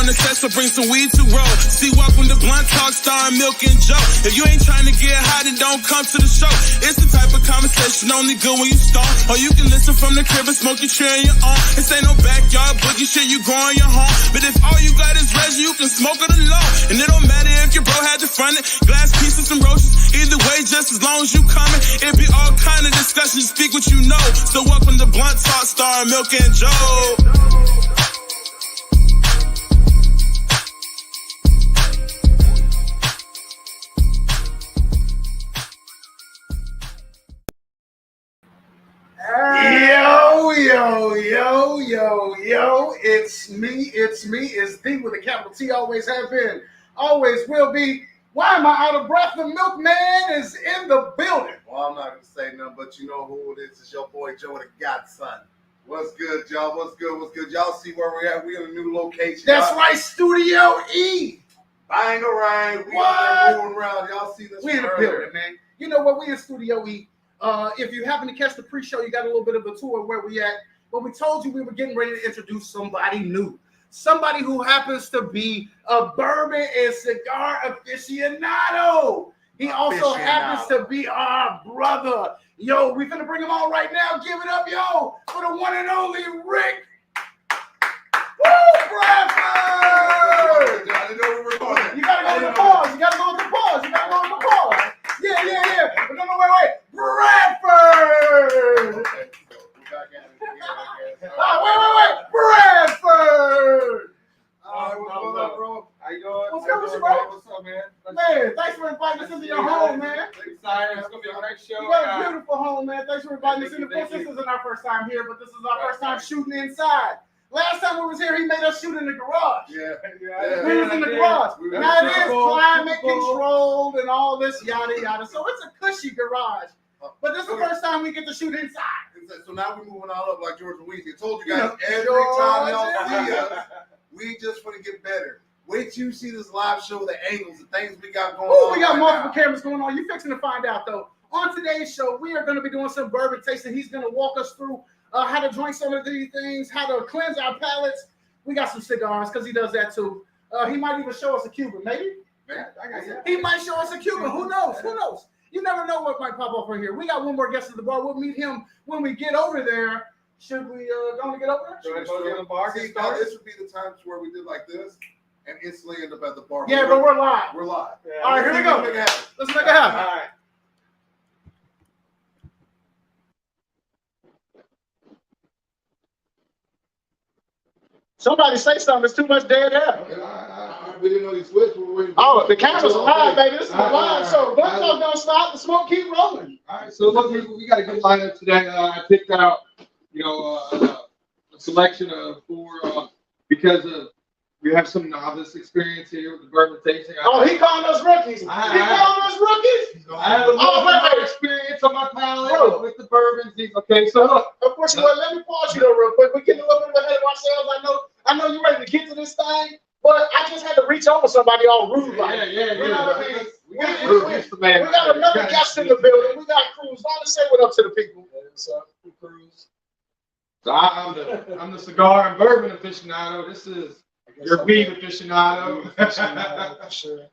on the set, so bring some weed to roll. See, welcome to Blunt Talk, starring Milk and Joe. If you ain't trying to get high, then don't come to the show. It's the type of conversation only good when you start. Or you can listen from the crib and smoke your chair in your own. This ain't no backyard boogie shit, you growing your home. But if all you got is Reggie, you can smoke it alone. And it don't matter if your bro had to front it. Glass pieces and roaches, either way, just as long as you coming. It be all kind of discussion, speak what you know. So welcome to Blunt Talk, starring Milk and Joe. Yo, it's me, it's D with a capital T, always have been, always will be. Why am I out of breath? The milkman is in the building. Well, I'm not going to say nothing, but you know who it is. It's your boy Joe, the Godson. What's good, y'all? What's good? Y'all see where we're at? We're in a new location. That's right, Studio E. Bangarang. What? Moving around. Y'all see this? We in the building, man. You know what? We in Studio E. If you happen to catch the pre-show, you got a little bit of a tour of where we at. But we told you we were getting ready to introduce somebody new. Somebody who happens to be a bourbon and cigar aficionado. He also happens to be our brother. Yo, we finna bring him on right now. Give it up, yo, for the one and only Rick. Woo, Bradford! You gotta go with the pause. Yeah. But no, wait. Bradford! Wait. Bradford! What's up, bro? How you doing? What's up, man? Man, thanks for inviting us into your home, man. Excited. It's going to be a great show. You got a beautiful home, man. Thanks for inviting us in. Of course, this isn't our first time here, but this is our first time shooting inside. Last time we was here, he made us shoot in the garage. Yeah. We was in the garage. Now it is climate controlled and all this yada. So it's a cushy garage. But this is the first time we get to shoot inside. So now we're moving all up like George Louis. I told you guys every time y'all see us, we just want to get better. Wait till you see this live show, the angles, the things we got going on. We got multiple cameras going on. You're fixing to find out, though. On today's show, we are going to be doing some bourbon tasting. He's going to walk us through how to drink some of these things, how to cleanse our palates. We got some cigars because he does that, too. He might even show us a Cuban, maybe? He might show us a Cuban. Who knows? You never know what might pop up from here. We got one more guest at the bar. We'll meet him when we get over there. Should we go to get over there? Should we go to the bar? See, now this would be the times where we did like this and instantly end up at the bar. Yeah, but we're live. We're live. Yeah. All right, here we go. Let's make it happen. All right. Somebody say something. It's too much dead air. We didn't know you switched. Oh, the camera's live, baby. This is live show. Blunt Talk don't stop. The smoke keep rolling. All right, so look, we got a good lineup today. I picked out, a selection of four because we have some novice experience here with the bourbon tasting. He calling us rookies. I have a little bit of experience on my palate with the bourbons. Okay, so look. Of course, let me pause you though real quick. We're getting a little bit ahead of ourselves. I know you're ready to get to this thing, but I just had to reach over somebody all rude like. Yeah. You know what I mean? We got another guest in the building. We got Cruz. Why don't you say what up to the people? What's up, Cruz? So I'm the cigar and bourbon aficionado. This is your weed aficionado. For sure.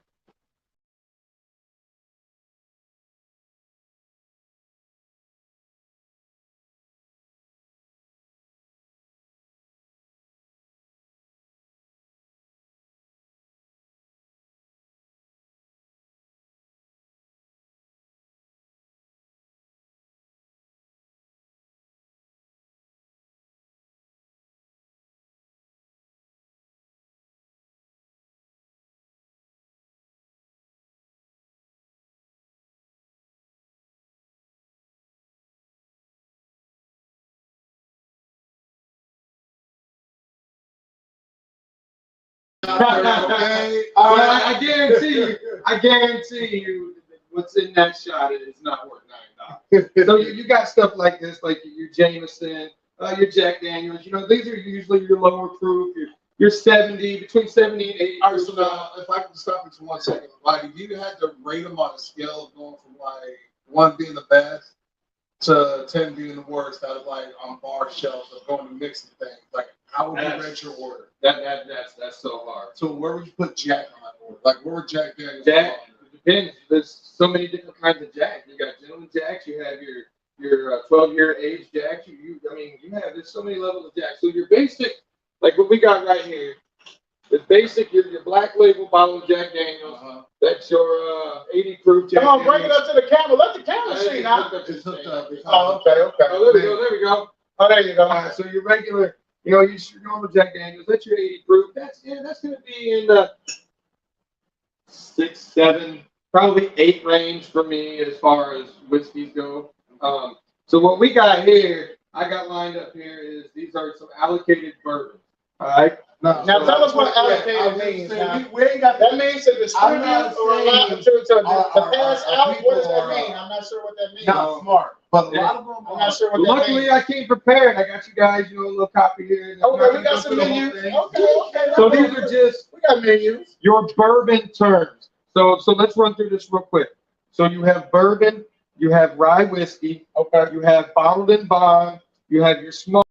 Okay. I guarantee you, what's in that shot is not worth $9. So you got stuff like this, like your Jameson, your Jack Daniels. These are usually your lower proof. Your 70, between 70 and 80. All right, so now, if I can stop you for 1 second, like if you had to rate them on a scale of going from like 1 being the best to 10 being the worst, out of like on bar shelves or going to mixing things, like How would you rate your order? That's so hard. So where would you put Jack on that order? Like where would Jack Daniels? Jack, it depends. There's so many different kinds of Jack. You got gentleman Jacks. You have your 12-year age Jacks. There's so many levels of Jack. So your basic, like what we got right here, the basic, your black label bottle of Jack Daniels. That's your 80 proof Jack. Come on, bring it up to the camera. Let the camera see now. It's hooked up. Oh, okay. Oh, there we go. Oh, there you go. All right, so your regular, your normal Jack Daniels, that's your 80 proof. That's going to be in the 6, 7, probably 8 range for me as far as whiskeys go. So what we got here, I got lined up here is these are some allocated bourbons. All right. Now tell us what allocated means. We ain't got that means to distribute or to pass out. What does that mean? I'm not sure what that means. Not smart, but a lot of them. I'm not sure what that means. Luckily, I came prepared. I got you guys, a little copy here. Okay, we got some menus. Okay. So these are just we got menus. Your bourbon terms. So let's run through this real quick. So you have bourbon, you have rye whiskey, you have bottled and bond, you have your smoke.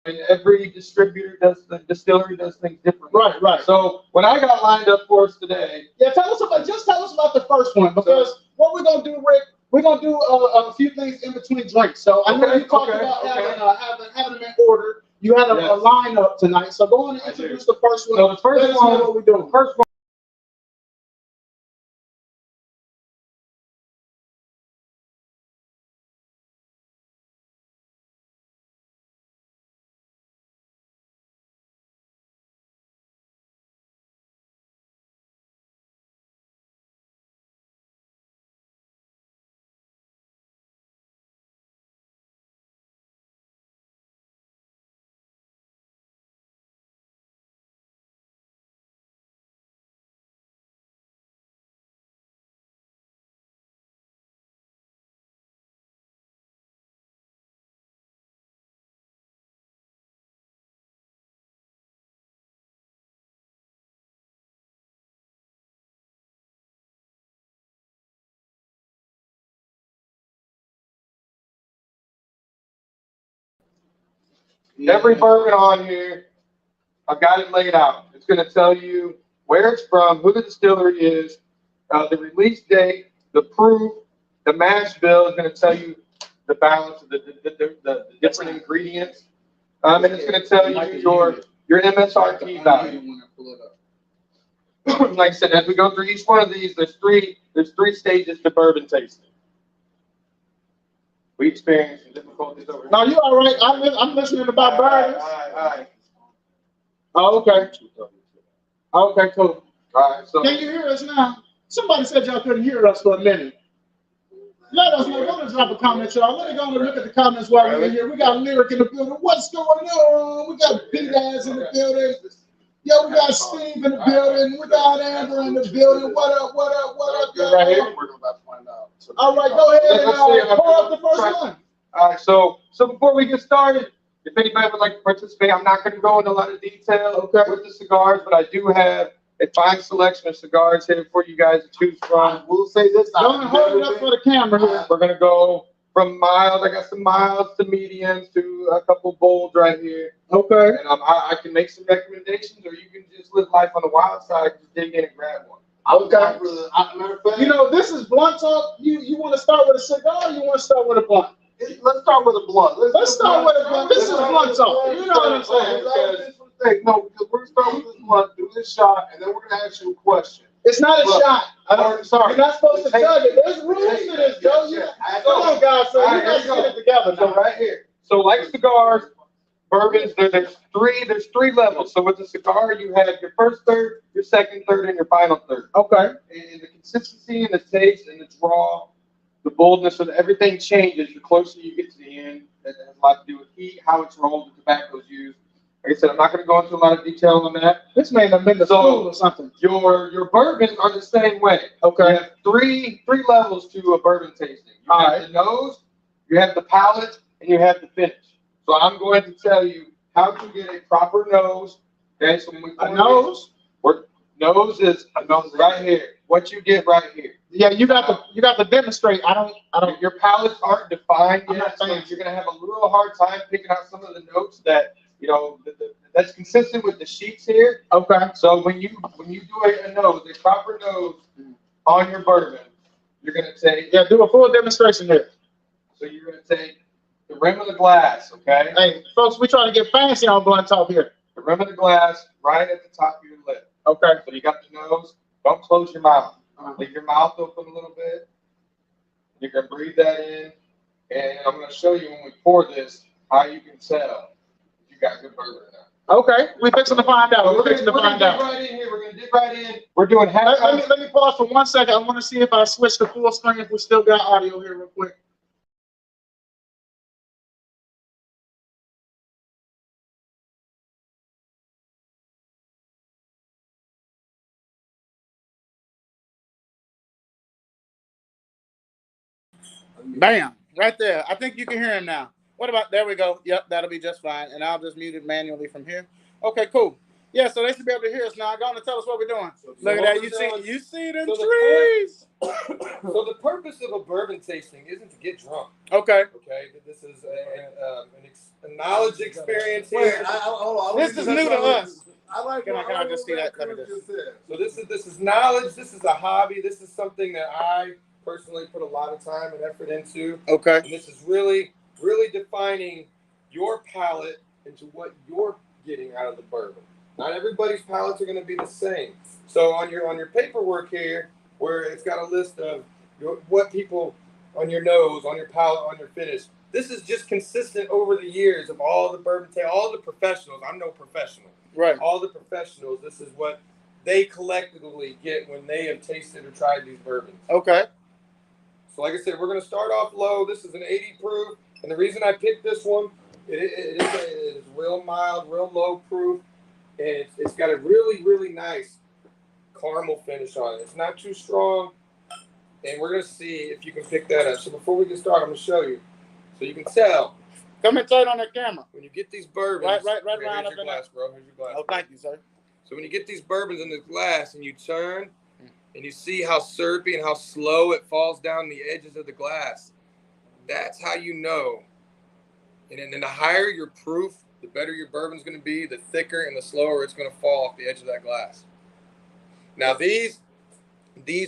And every distillery does things differently. Right. So when I got lined up for us today, tell us about the first one, because what we're gonna do, Rick, we're gonna do a few things in between drinks. So I know you talked about having them in order. You had a lineup tonight, so go on and introduce the first one. So the first one, what we're doing. First one. Every bourbon on here, I've got it laid out. It's going to tell you where it's from, who the distillery is, the release date, the proof, the mash bill is going to tell you the balance of the different ingredients, and it's going to tell you your MSRP value. Like I said, as we go through each one of these, there's three stages to bourbon tasting. We experienced some difficulties over here. No, you all right? I'm listening about bourbons. All right. Oh, okay. Okay, cool. All right. So Can you hear us now? Somebody said y'all couldn't hear us for a minute. Let us know. Go and drop a comment, y'all. Let me go and look at the comments while we're here. We got Lyric in the building. What's going on? We got Big Ass in the building. Yo, we got Steve in the building. We got Amber in the building. What up, y'all? right here. We're about to find out. All right, go ahead and pour up the first one. All right. So before we get started, if anybody would like to participate, I'm not going to go into a lot of detail with the cigars, but I do have a fine selection of cigars here for you guys to choose from. We'll say this. Don't hold it up for the camera here. We're gonna go from mild. I got some milds to mediums to a couple bolds right here. Okay. And I can make some recommendations, or you can just live life on the wild side, just dig in and grab one. Okay. Matter of fact, You know, this is blunt talk. You want to start with a cigar, or you want to start with a blunt? let's start with a blunt. Let's start with a blunt. This is blunt talk. You know what I'm saying? No, because we're gonna start with this blunt, do this shot, and then we're gonna ask you a question. It's not a Look, shot. I'm sorry. You're not supposed to judge it. There's rules to this, Joe. Come on, guys. So you guys get it together. So right here. So like cigars, bourbons, there's three levels. So with the cigar, you have your first third, your second third, and your final third. Okay. And the consistency and the taste and the draw, the boldness of everything changes the closer you get to the end. That has a lot to do with heat, how it's rolled, the tobacco is used. Like I said, I'm not going to go into a lot of detail on that. This man have been to school or something. Your bourbons are the same way. Okay. You have three levels to a bourbon tasting. You have the nose, you have the palate, and you have the finish. So I'm going to tell you how to get a proper nose. Okay, so when we nose is a nose right here. What you get right here. Yeah, you got to demonstrate. I don't. Your palates aren't defined I'm yet, not so you're gonna have a little hard time picking out some of the notes that that's consistent with the sheets here. Okay. So when you do a nose, a proper nose on your bourbon, you're gonna take. Yeah, do a full demonstration here. So you're gonna take the rim of the glass, okay? Hey, folks, we're trying to get fancy on blunt talk here. The rim of the glass right at the top of your lip. Okay. So you got the nose. Don't close your mouth. Leave your mouth open a little bit. You're gonna breathe that in, and I'm gonna show you when we pour this how you can tell if you got good bourbon or not. Okay, we're fixing to find out. We're fixing to find out. Right in here. We're gonna dig right in. We're doing half. Let me pause for 1 second. I want to see if I switch to full screen. If we still got audio here, real quick. Bam, right there. I think you can hear him now. What about, there we go. Yep, that'll be just fine. And I'll just mute it manually from here. Okay, cool. Yeah, so they should be able to hear us now. Go on and tell us what we're doing. Look at that. You see them trees. So the purpose of a bourbon tasting isn't to get drunk. Okay. Okay, this is a knowledge experience here. This is new to us. Can I just see that? So this is knowledge. This is a hobby. This is something that I personally put a lot of time and effort into. Okay. And this is really defining your palate into what you're getting out of the bourbon. Not everybody's palates are going to be the same. So on your paperwork here, where it's got a list of what people on your nose, on your palate, on your finish. This is just consistent over the years of all the bourbon, all the professionals. I'm no professional. Right. All the professionals, this is what they collectively get when they have tasted or tried these bourbons. Okay. So like I said, we're going to start off low. This is an 80 proof. And the reason I picked this one, it is real mild, real low proof. And it's got a really nice caramel finish on it. It's not too strong. And we're going to see if you can pick that up. So before we get started, I'm going to show you. So you can tell. Come and turn on the camera. When you get these bourbons. Right here's around up your in glass, there. bro. Here's your glass. Oh, thank you, sir. So when you get these bourbons in this glass and you turn and you see how syrupy and how slow it falls down the edges of the glass, that's how you know. And then the higher your proof, the better your bourbon's going to be, the thicker and the slower it's going to fall off the edge of that glass. Now these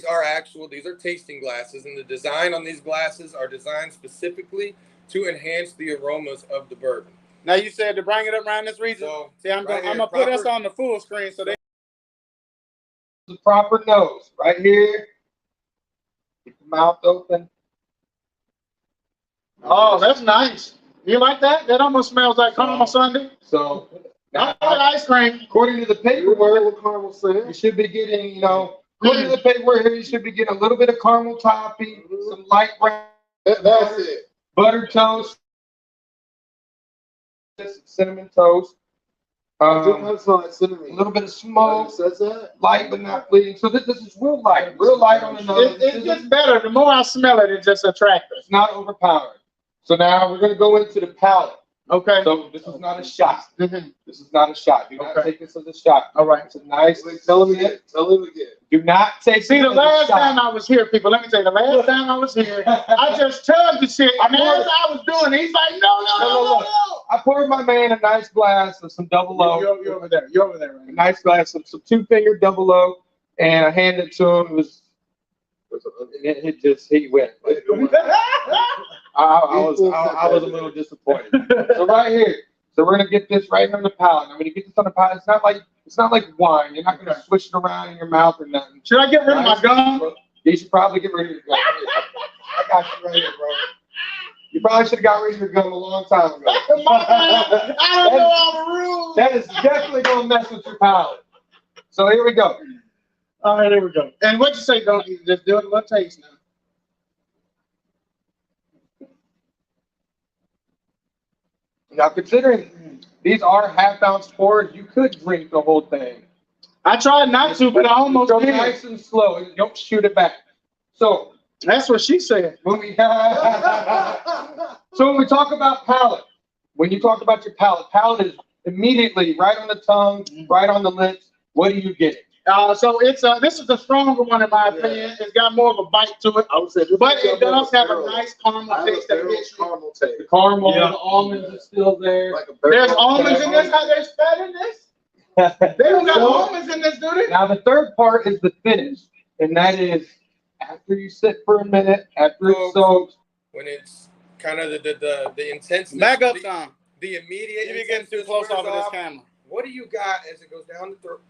are tasting glasses, and the design on these glasses are designed specifically to enhance the aromas of the bourbon. Now you said to bring it up around this region. So, see, I'm right gonna put us on the full screen so they. The proper nose right here. Keep the mouth open. Oh, that's nice. You like that? That almost smells like caramel sundae. So I like ice cream. according to the paperwork, you should be getting, according to the paperwork here, you should be getting a little bit of caramel topping, some light brown. That's it. Butter toast, cinnamon toast, a little bit of smoke, light but not bleeding. So this is real light on the nose. It gets better. The more I smell it, it's just attractive. It's not overpowering. So now we're going to go into the palate. Okay. So this is not a shot. Mhm. This is not a shot. Do not Okay. take this as a shot. All right. It's a nice. Tell him again. Tell him again. Do not take. See, the it as a last shot. time I was here, people, let me tell you, the last time I was here, I just tugged the shit, and as I was doing it, he's like, no. I poured my man a nice glass of some double O. You're over there. You're over there right A now. nice glass of some 2-finger double O, and I handed it to him. He went. I was a little disappointed. So right here, so we're gonna get this right on the palate. I'm gonna get this on the palate. It's not like wine. You're not gonna swish it around in your mouth or nothing. Should I get rid of my gum? You should probably get rid of your gum. I got you right here, bro. You probably should have got rid of your gum a long time ago. I don't know all the rules. That is definitely gonna mess with your palate. So here we go. All right, here we go. And what you say, don't you just do it one taste now? Now, considering these are half-ounce pours, you could drink the whole thing. I tried not to, but I almost Go did. nice and slow, and don't shoot it back. So That's what she said. when we so when we talk about palate, when you talk about your palate is immediately right on the tongue, right on the lips. What are you getting? So it's this is a stronger one in my opinion. It's got more of a bite to it, I would say this but is it does have a barrel. nice caramel I have a taste that barrel gets you. caramel taste. The caramel, Yeah. the almonds are still there. Like a There's barrel. almonds in this. How there's fat in this? They don't got almonds in this, do they? Now the third part is the finish, and that is after you sit for a minute, after it soaks. When it's kind of the intensity. Back up some. The immediate. You're getting too close off of this camera. What do you got as it goes down the throat?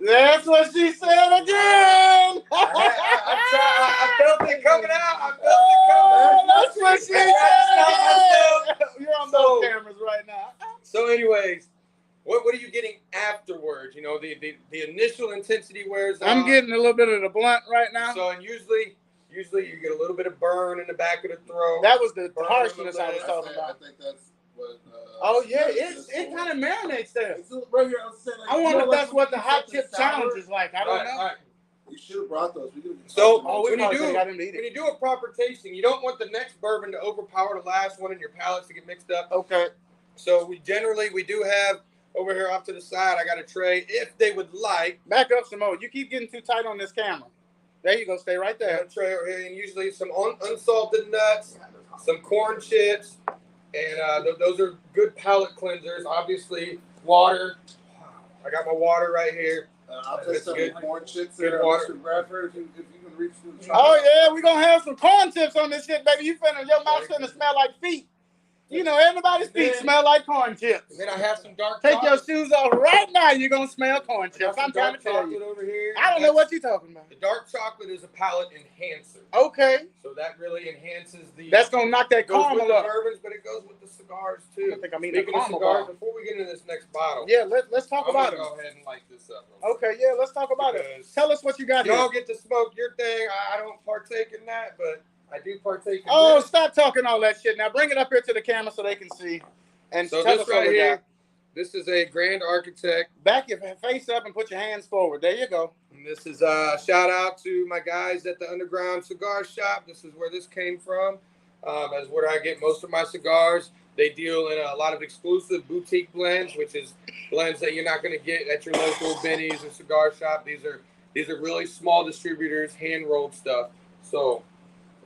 That's what she said again. I felt it coming out. I felt it coming out. That's what she said. You're on both cameras right now. So, anyways, what are you getting afterwards? You know, the initial intensity wears off. I'm getting a little bit of the blunt right now. So, and usually you get a little bit of burn in the back of the throat. That was the Burn harshness on I the was lip. talking I about. think that's what. Oh yeah, it kind of marinates there. Right here, I was saying, like, I wonder if like that's what the when hot you tip get something challenge is like. I don't Right, know. right. You should have brought those. We could have So, We when you probably do got him to eat when it. you do a proper tasting, you don't want the next bourbon to overpower the last one in your palates to get mixed up. Okay. So we do have over here off to the side. I got a tray if they would like. Back up some more. You keep getting too tight on this camera. There you go. Stay right I got there. a tray over here, and usually some unsalted nuts, some corn chips, and those are good palate cleansers. Obviously, water. I got my water right here. I'll take That's some good. corn chips Good there, water. Mr. Bradford, if you can reach through the Oh yeah, we gonna have some corn chips on this shit, baby. Your mouth finna smell like feet. You know, everybody's feet smell like corn chips. And then I have some dark Take your chocolate. shoes off right now. You're gonna smell corn I got chips. I'm some trying dark to tell chocolate you. over here. I don't know what you're talking about. The dark chocolate is a palate enhancer. Okay, So that really enhances the. that's gonna knock that It goes with caramel the up. bourbons, but it goes with the cigars I too. don't think I'm eating Speaking a of caramel cigars, bar. before we get into this next bottle, Yeah, let's talk I'm about gonna it. go ahead and light this up. real quick. Okay, yeah, let's talk about it. Because Tell us what you got Y'all here. get to smoke your thing. I don't partake in that, but I do partake in Oh, this. stop talking all that shit. Now bring it up here to the camera so they can see. And So tell this us what right we here, got. this is a Grand Architect. Back your face up and put your hands forward. There you go. And this is a shout out to my guys at the Underground Cigar Shop. This is where this came from. That's where I get most of my cigars. They deal in a lot of exclusive boutique blends, which is blends that you're not going to get at your local Benny's or cigar shop. These are really small distributors, hand rolled stuff. So,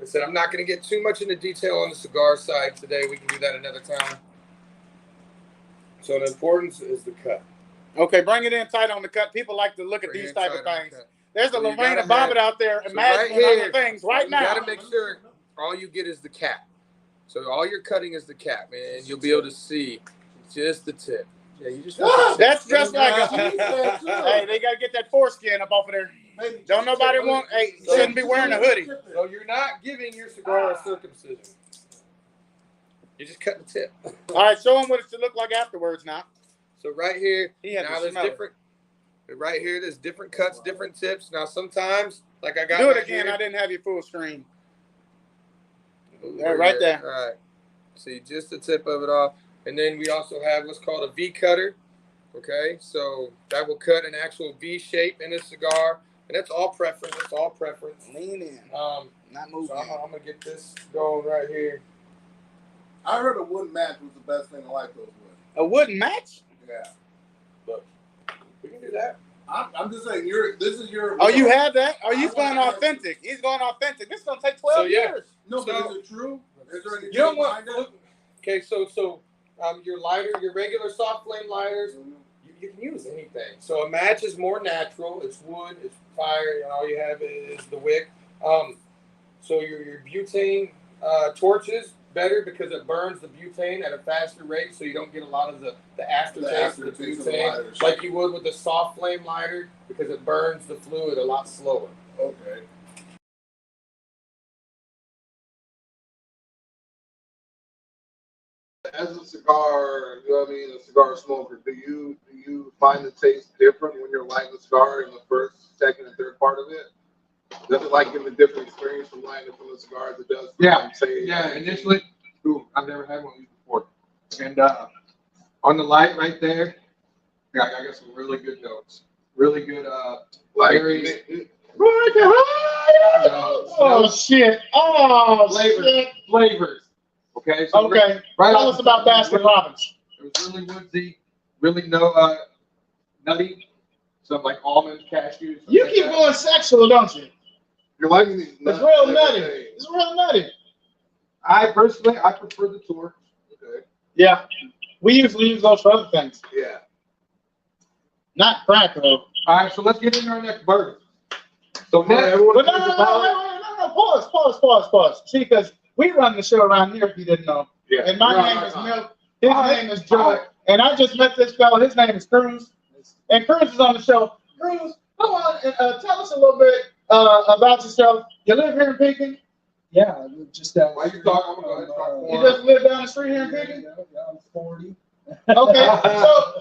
like I said, I'm not going to get too much into detail on the cigar side today. We can do that another time. So the importance is the cut. Okay, bring it in tight on the cut. People like to look at Bring these it type tight of on the things. cut. There's a So you Lorena gotta Bobbitt have- out there So imagining right other things right You now. got to make sure all you get is the cap. So all you're cutting is the cap, man. You'll be able to see just the tip. Yeah, you just. That's just like a, Yeah. hey, they gotta get that foreskin up off of there. Don't nobody want. Hey, you shouldn't be wearing a hoodie. So you're not giving your cigar a circumcision. You just cut the tip. All right, show them what it should look like afterwards. Now So right here, he had now to there's smell it. different. Right here, there's different cuts, different tips. Now sometimes, like I got. Do it right again. here- I didn't have your full screen. Over right here. there. All right. See just the tip of it off, and then we also have what's called a V cutter. Okay, so that will cut an actual V shape in a cigar, and that's all preference. It's all preference. Lean in, Um, not so moving. I'm gonna get this going right here. I heard a wooden match was the best thing to light those with. A wooden match? Yeah. Look, we can do that. I'm just saying, this is your. Oh, you have that? Oh, he's going authentic. He's going authentic. This is gonna take 12 years. No, but So- is it true? Is there any? You don't want. Okay, so your lighter, your regular soft flame lighters, you can use anything. So a match is more natural. It's wood, it's fire, and all you have is the wick. So your butane torches better because it burns the butane at a faster rate, so you don't get a lot of the aftertaste of the butane like you would with the soft flame lighter because it burns the fluid a lot slower. Okay. As a cigar, you know what I mean, a cigar smoker, do you find the taste different when you're lighting a cigar in the first, second, and third part of it? Does it like give a different experience from lighting it from the cigar as it does? Yeah, initially, I've never had one of these before. And on the light right there, I got some really good notes. Really good, Shit. Oh, flavors. Okay. So Okay. Right Tell us about Baskin Robbins. It was really woodsy, really nutty. Some like almonds, cashews. You like keep that. going sexual, don't you? You're liking these. It's real nutty. It's real nutty. I prefer the tour. Okay. Yeah. We usually use those for other things. Yeah. Not crack, though. All right, so let's get into our next bourbon. So But next, no, pause. See, because we run the show around here, if you didn't know. Yeah. And my name is Milk. His name is Joe. And I just met this fellow. His name is Cruz. And Cruz is on the show. Cruz, come on and tell us a little bit about yourself. You live here in Pekin? Yeah, just that. why you talking? You just live down the street here in Pekin? Yeah, I'm 40. Okay.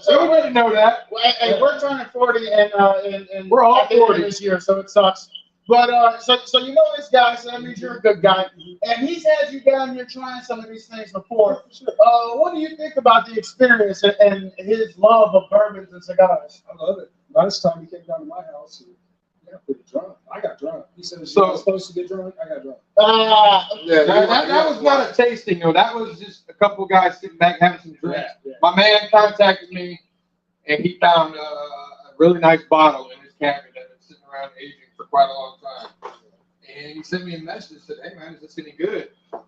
So we didn't know that. hey, we're turning 40 and We're all at the end of 40 this year, so it sucks. But so you know this guy, so that means you're a good guy. And he's had you down here trying some of these things before. What do you think about the experience and his love of bourbons and cigars? I love it. Last time he came down to my house, he got pretty drunk. I got drunk. He said, So- "You're not supposed to get drunk." I got drunk. That was not a tasting, though. That was just a couple of guys sitting back having some drinks. Yeah. My man contacted me, and he found a really nice bottle in his cabinet that had been sitting around aging for quite a long time. And he sent me a message and said, "Hey, man, is this any good?" And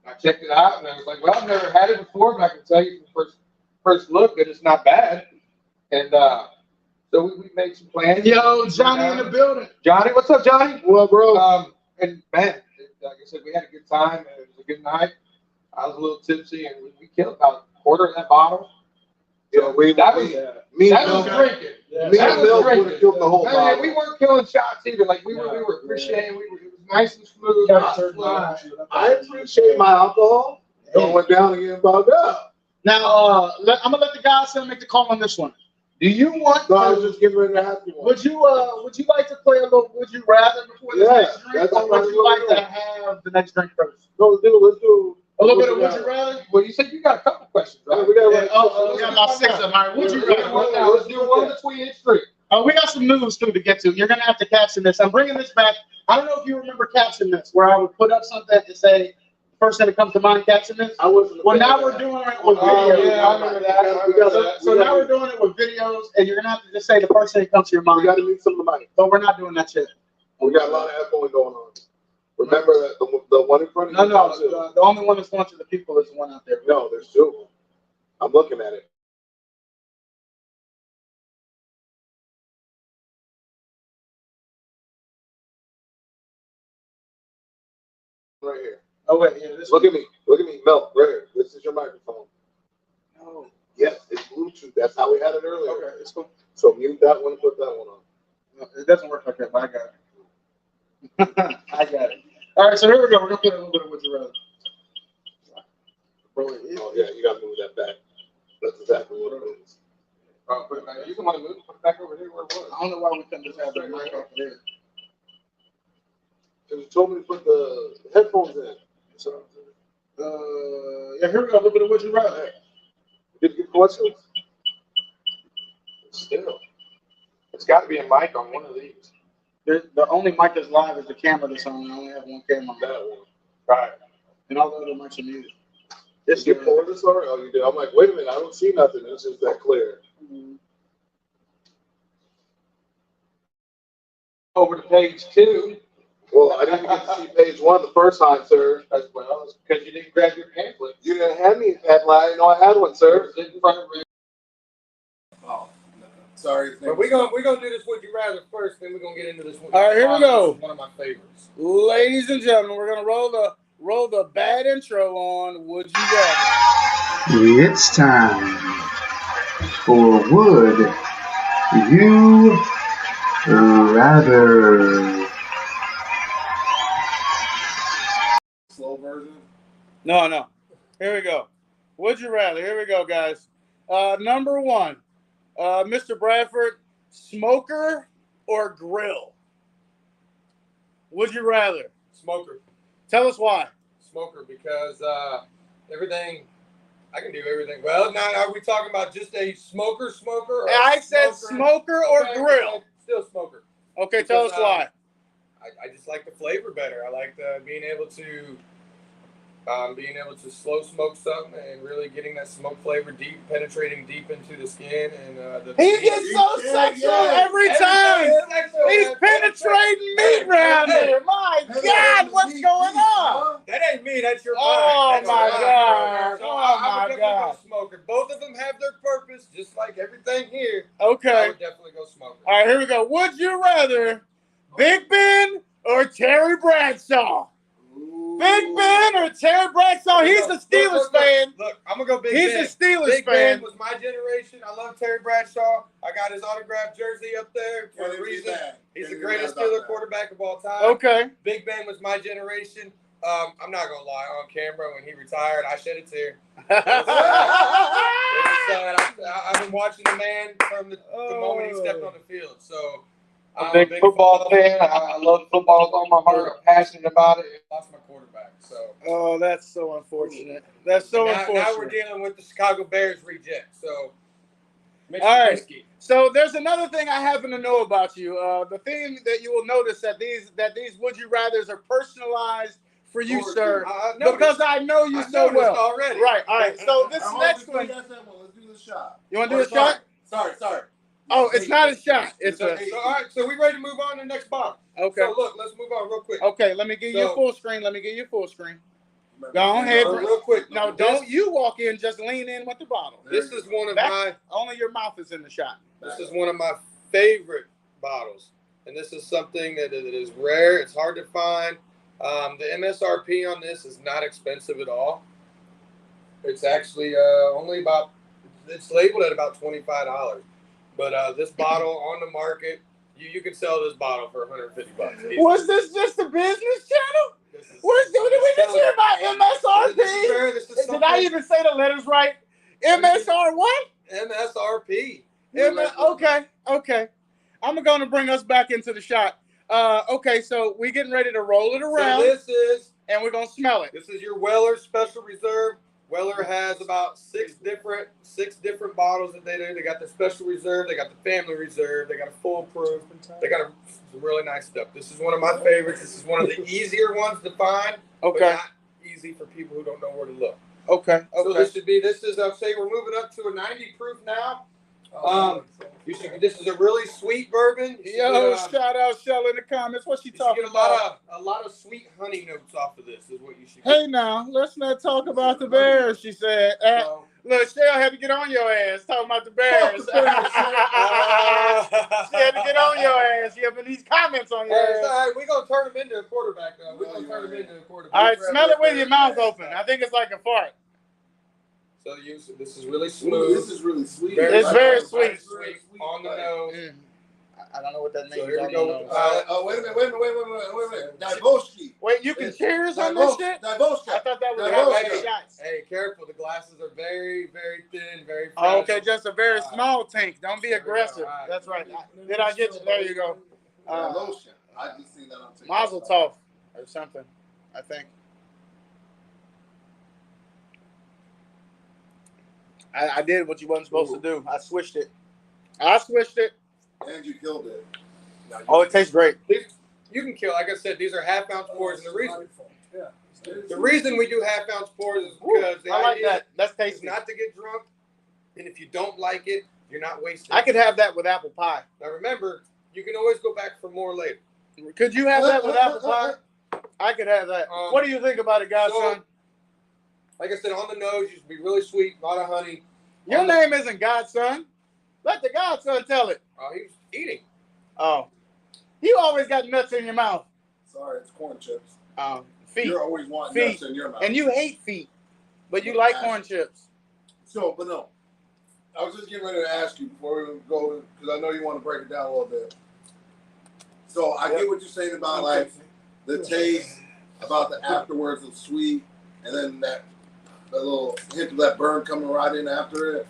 I checked it out, and I was like, "Well, I've never had it before, but I can tell you from first look that it's not bad." And so we made some plans. Yo, Johnny in the building. Johnny, what's up, Johnny? Well, bro. And man, like I said, we had a good time. And it was a good night. I was a little tipsy, and we killed about a quarter of that bottle. Yeah, That was drinking. Yeah. Me That and was Milk would drinking. have killed the whole Man, bottle. we weren't killing shots either. Like we were appreciating. It was nice and smooth. Nice and slow. I appreciate my alcohol. Don't went down and get bugged up. Now, I'm gonna let the guys make the call on this one. Do you want So I was to? just getting ready to ask you one. Would you like to play a little? Would you rather before the Yeah, next drink, that's or what would you I'm like doing. to have the next drink first? Let's do A little bit of would you rather? Well, you said you got a couple questions, right? We got Yeah, we got about 6 of them. All right, would you rather? Let's do one between each three. We got some news too to get to. You're gonna have to caption this. I'm bringing this back. I don't know if you remember caption this, where I would put up something to say, first thing that comes to mind, caption this. I wasn't. Well, now we're doing it with Oh, videos. yeah, I remember that. So now we're doing it with videos, and you're gonna have to just say the first thing that comes to your We mind. got to meet some of the money. But we're not doing that shit. We got a lot of echoing going on. Remember that the one in front of you? No. The only one that's going to the people is the one out there. No, there's two. I'm looking at it. Right here. Oh wait, yeah. This Look at me. Look at me. Milk. Right here. This is your microphone. No. Yes, it's Bluetooth. That's how we had it earlier. Okay, it's cool. So mute that one and put that one on. No, it doesn't work like that, but I got it. I got it. All right, so here we go. We're gonna put a little bit of would you rather. Bro, Oh yeah, you gotta move that back. That's exactly what it is. Put it back. You can want to move it, put it back over here where it was. I don't know why we couldn't just have the mic over there. Because you told me to put the headphones in. So, yeah, here we go. A little bit of would you rather. Did you get questions? Still, it's got to be a mic on one of these. The only mic that's live is the camera that's on. I only have one camera on. That one. Right. And all the other mics are muted. You poured this already? Oh, you did. I'm like, wait a minute, I don't see nothing. It's just that clear. Over to page 2. Well, I didn't get to see page 1 the first time, sir. As well, it's because you didn't grab your pamphlet. You didn't have me at I didn't know I had one, sir. It's in front of you. Oh, no. Sorry. But we're gonna do this Would You Rather first, then we're gonna get into this one. All right, here we go. This is one of my favorites. Ladies and gentlemen, we're gonna roll the bad intro on Would You Rather. It's time for Would You Rather. Slow version. No. Here we go. Would you rather? Here we go, guys. Number 1, Mr. Bradford, smoker or grill? Would you rather? Smoker. Tell us why. Smoker, because everything, I can do everything. Well, now are we talking about just a smoker? Or I said smoker or grill. Still smoker. Okay, tell us why. I just like the flavor better. I like being able to slow smoke something and really getting that smoke flavor penetrating deep into the skin and He gets so sexual every time. He's penetrating meat around here. My God, what's going on? That ain't me. That's your Oh, mind. my God. So Oh, I would my definitely God. go smoker. Both of them have their purpose, just like everything here. I Okay. would definitely go smoker. All right, here we go. Would you rather Big Ben or Terry Bradshaw? Big Ben or Terry Bradshaw? He's a Steelers fan. Look, I'm gonna go Big Ben. He's a Steelers Big fan. Ben was my generation. I love Terry Bradshaw. I got his autographed jersey up there for a reason. He's the greatest Steeler quarterback of all time. Okay. Big Ben was my generation. I'm not gonna lie. On camera, when he retired, I shed a tear. I've been watching the man from the moment he stepped on the field. So I'm a big football fan. I love football with all my heart. I'm passionate about it. Lost my quarterback. So. Oh, that's so unfortunate. That's so unfortunate. Now we're dealing with the Chicago Bears reject. So. All right. So there's another thing I happen to know about you. The thing that you will notice that these Would You Rathers are personalized for you, sir, because I know you so well. Already. Right. All right. So this next one. Let's do the shot. You want to do a shot? Sorry. Oh, it's not a shot. It's a. So, all right. So we ready to move on to the next bottle. Okay. So look, let's move on real quick. Okay. Let me give you full screen. Go ahead. Real quick. No, don't you walk in. Just lean in with the bottle. This is one of my. Only your mouth is in the shot. This is one of my favorite bottles, and this is something that is rare. It's hard to find. The MSRP on this is not expensive at all. It's actually only about. It's labeled at about $25. But this bottle on the market, you can sell this bottle for $150. Was this just a business channel? Did we just hear about MSRP? Did I even say the letters right? MSR what? MSRP. Okay. I'm going to bring us back into the shot. Okay, so we're getting ready to roll it around. And we're going to smell it. This is your Weller Special Reserve. Weller has about six different bottles that they do. They got the Special Reserve, they got the Family Reserve, they got a Full Proof, they got some really nice stuff. This is one of my favorites. This is one of the easier ones to find, but not easy for people who don't know where to look. Okay. So I'll say we're moving up to a 90 proof now. This is a really sweet bourbon. Shout out Shell in the comments. What's she talking about? A lot of sweet honey notes off of this is what you should. Hey, now let's not talk about the Bears. She said. Look, Shell had to get on your ass talking about the Bears. She had to get on your ass. She having these comments on your ass. All right, we're gonna turn him into a quarterback though. We're gonna turn him into a quarterback. All right, smell it with your mouth open. I think it's like a fart. So this is really smooth. This is really sweet. It's very sweet. On the nose. I don't know what that means. So here we go. Wait a minute. Divoski. Wait, you can cheers on this shit? Divoski. I thought that was shots. Hey, careful. The glasses are very, very thin, very fresh. Oh, okay, just a very small tank. Don't be aggressive. That's right. Did I get you? There you go. Lotion. I just seen that on TikTok. Mazel tov or something, I think. I did what you wasn't supposed to do. I switched it. And you killed it. Oh, it tastes great. You can kill. Like I said, these are half-ounce pours, and the reason. The reason we do half-ounce pours is because the I like idea that. That's is tasty. not to get drunk, and if you don't like it, you're not wasting. I could have that with apple pie. Now remember, you can always go back for more later. Could you have that with apple pie? I could have that. What do you think about it, Godson? Like I said, on the nose, you should be really sweet, a lot of honey. Your name isn't Godson. Let the Godson tell it. Oh, he was eating. Oh. You always got nuts in your mouth. Sorry, it's corn chips. Feet. You're always wanting nuts in your mouth. And you hate feet, but you like corn chips. So, but no. I was just getting ready to ask you before we go, because I know you want to break it down a little bit. So I get what you're saying about like the taste, about the afterwards of sweet, and then that little hint of that burn coming right in after it.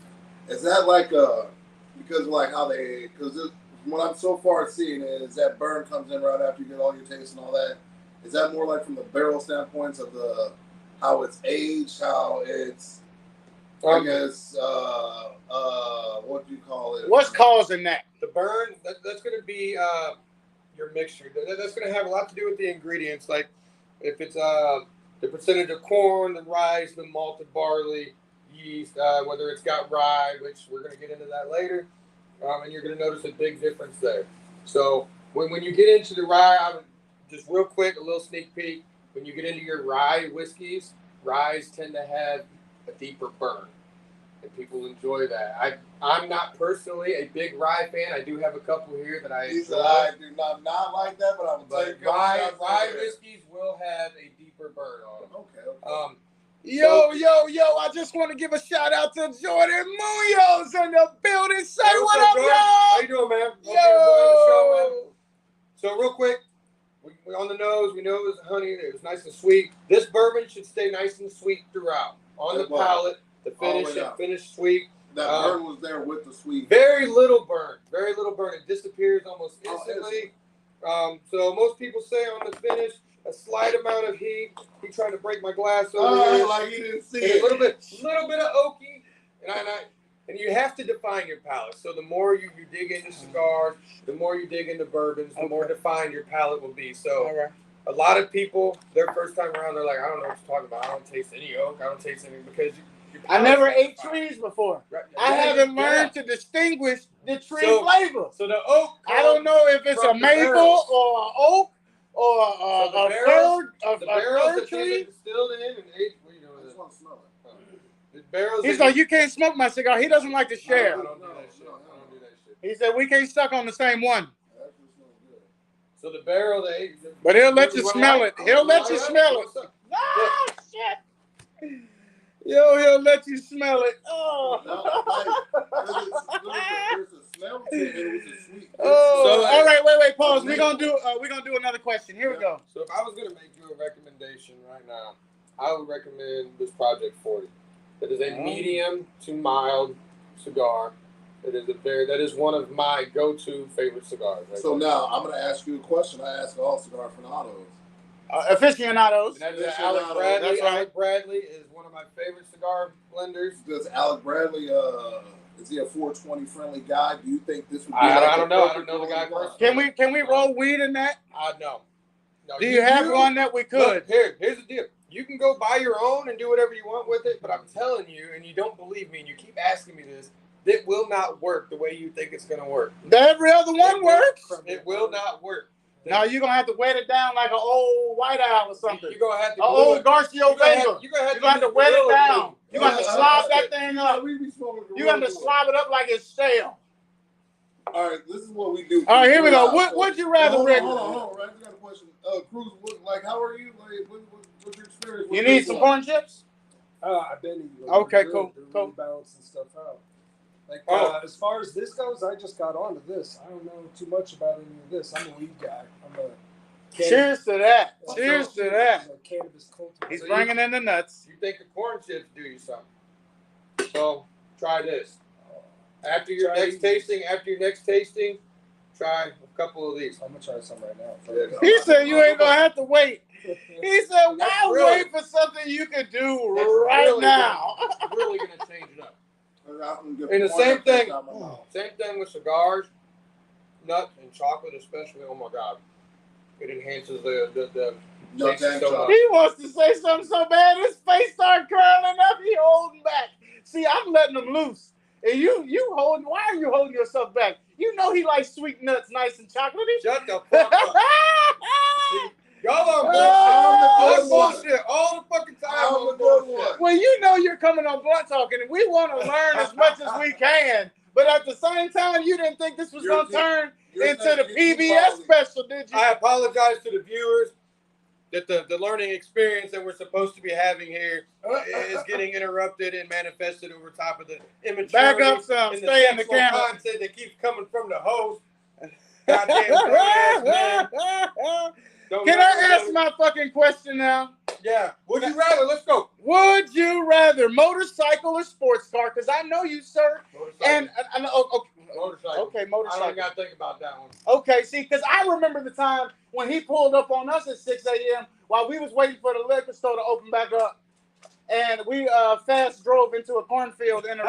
Is that like because of like how they, because what I'm so far seeing is that burn comes in right after you get all your taste and all that. Is that more like from the barrel standpoints of the how it's aged, how it's I guess what do you call it? What's causing that? The burn, that's going to be your mixture. That's going to have a lot to do with the ingredients. Like if it's the percentage of corn, the rice, the malted barley, yeast, whether it's got rye, which we're going to get into that later, and you're going to notice a big difference there. So when you get into the rye, just real quick, a little sneak peek. When you get into your rye whiskeys, ryes tend to have a deeper burn, and people enjoy that. I'm not personally a big rye fan. I do have a couple here that I enjoy. I do not like that, but I will take rye whiskeys will have a deeper burn on them. Okay. Yo, I just want to give a shout out to Jordan Munoz in the building. Say what up, Jordan? y'all? How you doing, man? Hope you're enjoying the show, man. So real quick, we on the nose, we know it was honey, it was nice and sweet. This bourbon should stay nice and sweet throughout. On the palate, the finish should finish sweet. That burn was there with the sweet. Very little burn. Very little burn. It disappears almost instantly. So most people say on the finish, a slight amount of heat. He trying to break my glass over here. Like he didn't see and it. A little bit of oaky. And you have to define your palate. So the more you dig into cigars, the more you dig into bourbons, the more defined your palate will be. So a lot of people, their first time around, they're like, I don't know what you're talking about. I don't taste any oak. I don't taste any because I never ate trees before. Right. I haven't learned to distinguish the tree flavor. So the oak. I don't know if it's a maple or an oak or a fir tree. Distilled in and aged. What are you doing with it? I just want to smell it. He's like, you can't smoke my cigar. He doesn't like to share. I don't do that shit. I don't do that shit. He said we can't suck on the same one. So the barrel, but he'll let you smell it. He'll let you smell it. Ah, shit. Yo, he'll let you smell it. Oh. All right, wait, pause. We're gonna do another question. Here we go. So if I was gonna make you a recommendation right now, I would recommend this Project 40. That is a medium to mild cigar. That is one of my go-to favorite cigars. Right so now I'm going to ask you a question. I ask all cigar aficionados. Aficionados. And that is Alec Bradley. That's right. Alec Bradley is one of my favorite cigar blenders. Does Alec Bradley, is he a 420 friendly guy? Do you think this would be I don't know. I don't know the guy personally. Can we roll weed in that? No. Do you have one that we could? Look, here's the deal. You can go buy your own and do whatever you want with it, but I'm telling you, and you don't believe me, and you keep asking me this, it will not work the way you think it's going to work. Every other one works. It will not work. Now you're going to have to wet it down like an old White Owl or something. You're going to have to. An old Garcia Vega. You're going to have to wet it down. You're going to slob that thing up. You're going to slob it up like it's stale. All right, this is what we do. All right, here we go. Would you rather, Rick? Hold on. I got a question. Cruz, how are you? What's your experience? You need some corn chips? I've been eating. Okay, cool. Really balancing stuff out. Like as far as this goes, I just got onto this. I don't know too much about any of this. I'm a weed guy. Cheers to that. Cheers to that. Cannabis culture. He's bringing in the nuts. You think the corn chips do you something? So try this. After your next tasting, try a couple of these. I'm gonna try some right now. He said you ain't gonna have to wait. He said, why wait for something you can do right now? It's really gonna change it up. And the same thing with cigars, nuts, and chocolate especially. Oh my God, it enhances the No Chase tank so top. much. He wants to say something so bad, his face start curling up. He holding back. See, I'm letting him loose. And you holding, why are you holding yourself back? You know he likes sweet nuts, nice and chocolatey. Shut the fuck up. See, y'all on Oh, bullshit all the fucking time. I'm on the good bullshit. one. Well, you know you're coming on Blunt Talking, and we want to learn as much as we can. But at the same time, you didn't think this was You're going to turn you're into saying the you keep PBS following. special, did you? I apologize to the viewers that the learning experience that we're supposed to be having here is getting interrupted and manifested over top of the immaturity Back up some. and Stay in the sexual camera. content that keeps coming from the host. Goddamn grown-ass man. Don't Can know I what ask other- my fucking question now? Yeah. Would you rather? Let's go. Would you rather motorcycle or sports car? Because I know you, sir. Motorcycle. And Motorcycle. okay, I motorcycle. don't got to think about that one. Okay, see, because I remember the time when he pulled up on us at 6 a.m. while we was waiting for the liquor store to open back up, and we fast drove into a cornfield in a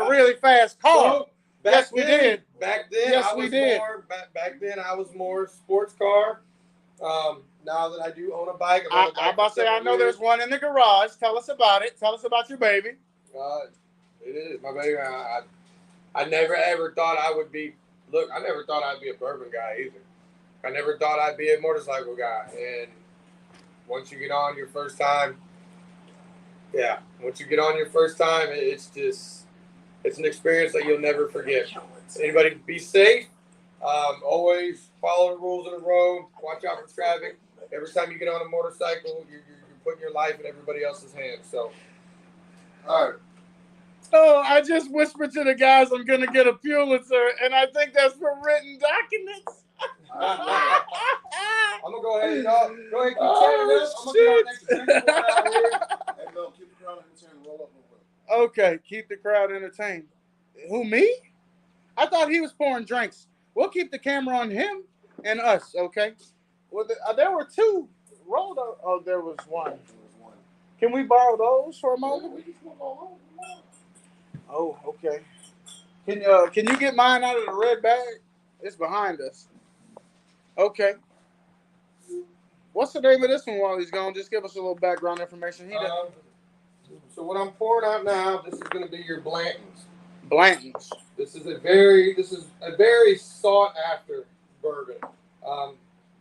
really fast car. So, Yes, we did. Back then, Yes, I we was did. more. Back then, I was more sports car. Now that I do own a bike, I'm about to say, I know there's one in the garage. Tell us about it. Tell us about your baby. It is my baby. I never ever thought I would be. Look, I never thought I'd be a bourbon guy either. I never thought I'd be a motorcycle guy. And once you get on your first time, it's an experience that you'll never forget. Anybody be safe. Always follow the rules of the road. Watch out for traffic. Every time you get on a motorcycle, you're putting your life in everybody else's hands. So, all right. Oh, I just whispered to the guys I'm going to get a Pulitzer, and I think that's for written documents. I'm gonna go ahead and go ahead and keep Oh, turning it up. I'm gonna shit. go next out here. Hey, Mel, keep the crowd entertained. Roll up a little bit. Okay, keep the crowd entertained. Who, me? I thought he was pouring drinks. We'll keep the camera on him and us, okay? Well, there were two. Rolled up. Oh, there was one. Can we borrow those for a moment? Oh, okay. Can you get mine out of the red bag? It's behind us. Okay. What's the name of this one while he's gone? Just give us a little background information. So what I'm pouring out now, this is going to be your Blanton's. Blanton's. This is a very sought after bourbon.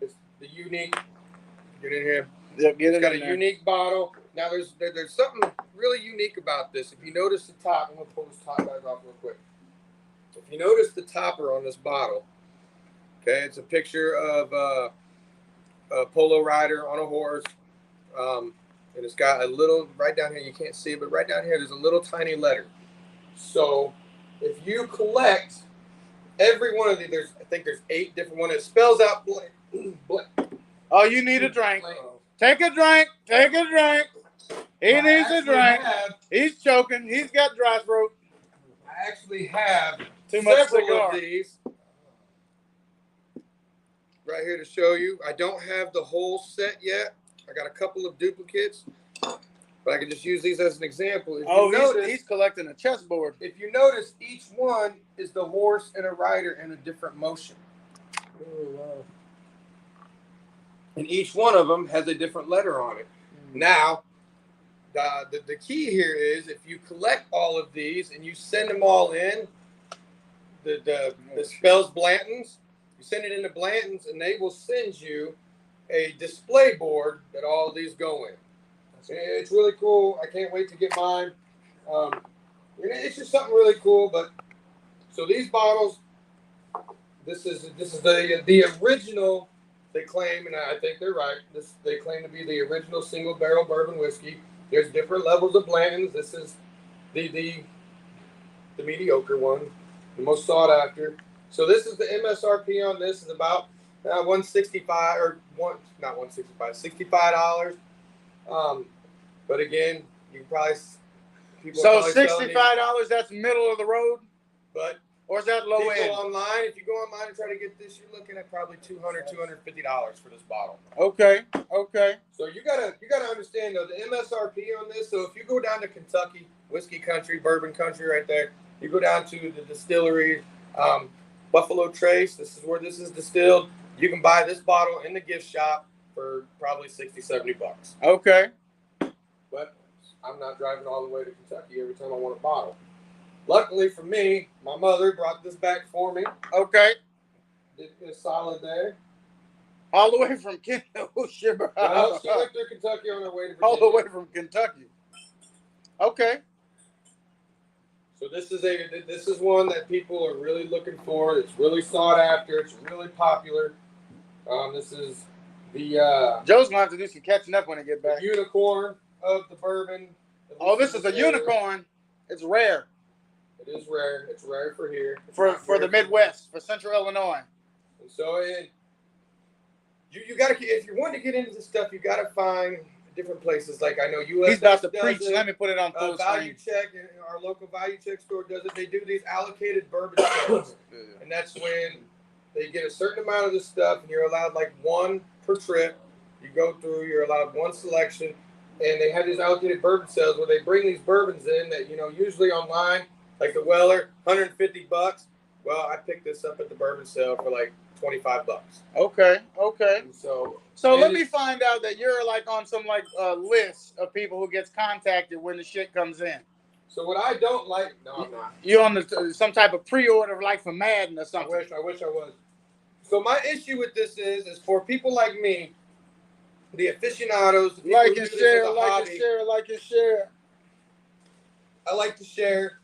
It's the unique. Get in here. Yeah, get It's it got in a there. unique bottle. Now there's something really unique about this. If you notice the top, I'm gonna pull this top back off real quick. If you notice the topper on this bottle, okay, it's a picture of a polo rider on a horse, and it's got a little right down here. You can't see it, but right down here there's a little tiny letter. So if you collect every one of these, I think there's 8 different ones. It spells out blank. Oh, you need a drink. Take a drink. Take a drink. He needs a drink. He's choking. He's got dry throat. I actually have Too much several cigar. of these right here to show you. I don't have the whole set yet. I got a couple of duplicates, but I can just use these as an example. If you notice, he's collecting a chessboard. if you notice, each one is the horse and a rider in a different motion. Oh, wow. And each one of them has a different letter on it. Now, the key here is if you collect all of these and you send them all in, the spells Blanton's, you send it into Blanton's and they will send you a display board that all of these go in. It's really cool. I can't wait to get mine. It's just something really cool. But so these bottles, this is the original. They claim, and I think they're right. They claim to be the original single barrel bourbon whiskey. There's different levels of Blanton's. This is the mediocre one, the most sought after. So this is the MSRP on this is about $165 not $165, $65. But again, you can probably So $65. That's middle of the road, but or is that low people end? online, if you go online and try to get this, you're looking at probably $250 for this bottle. Okay. So you gotta understand though the MSRP on this. So if you go down to Kentucky, whiskey country, bourbon country, right there, you go down to the distillery, Buffalo Trace. This is where this is distilled. You can buy this bottle in the gift shop for probably 60, 70 bucks. Okay. But I'm not driving all the way to Kentucky every time I want a bottle. Luckily for me, my mother brought this back for me. Okay. Did a solid there. All the way from Kentucky. Well, she went through Kentucky on her way to Virginia. All the way from Kentucky. Okay. So this is one that people are really looking for. It's really sought after. It's really popular. This is the Joe's gonna have to do some catching up when I get back. unicorn of the bourbon. Oh, this is a unicorn. It's rare. It is rare. It's rare for here. For the Midwest, for Central Illinois. And so you gotta, if you want to get into this stuff, you gotta find different places. Like I know USF He's about to does preach. it. Let me put it on full Value screen. Check, and our local Value Check store does it. They do these allocated bourbon sales, and that's when they get a certain amount of this stuff, and you're allowed like one per trip. You go through, you're allowed one selection, and they have these allocated bourbon sales where they bring these bourbons in that usually online, like the Weller, $150. Well, I picked this up at the bourbon sale for like $25. Okay. And so let me find out that you're like on some like list of people who gets contacted when the shit comes in. So what I don't like, no, I'm not. You on some type of pre-order like for Madden or something? I wish I was. So my issue with this is for people like me, the aficionados, the people Like who do and this share, as a hobby, like and share. I like to share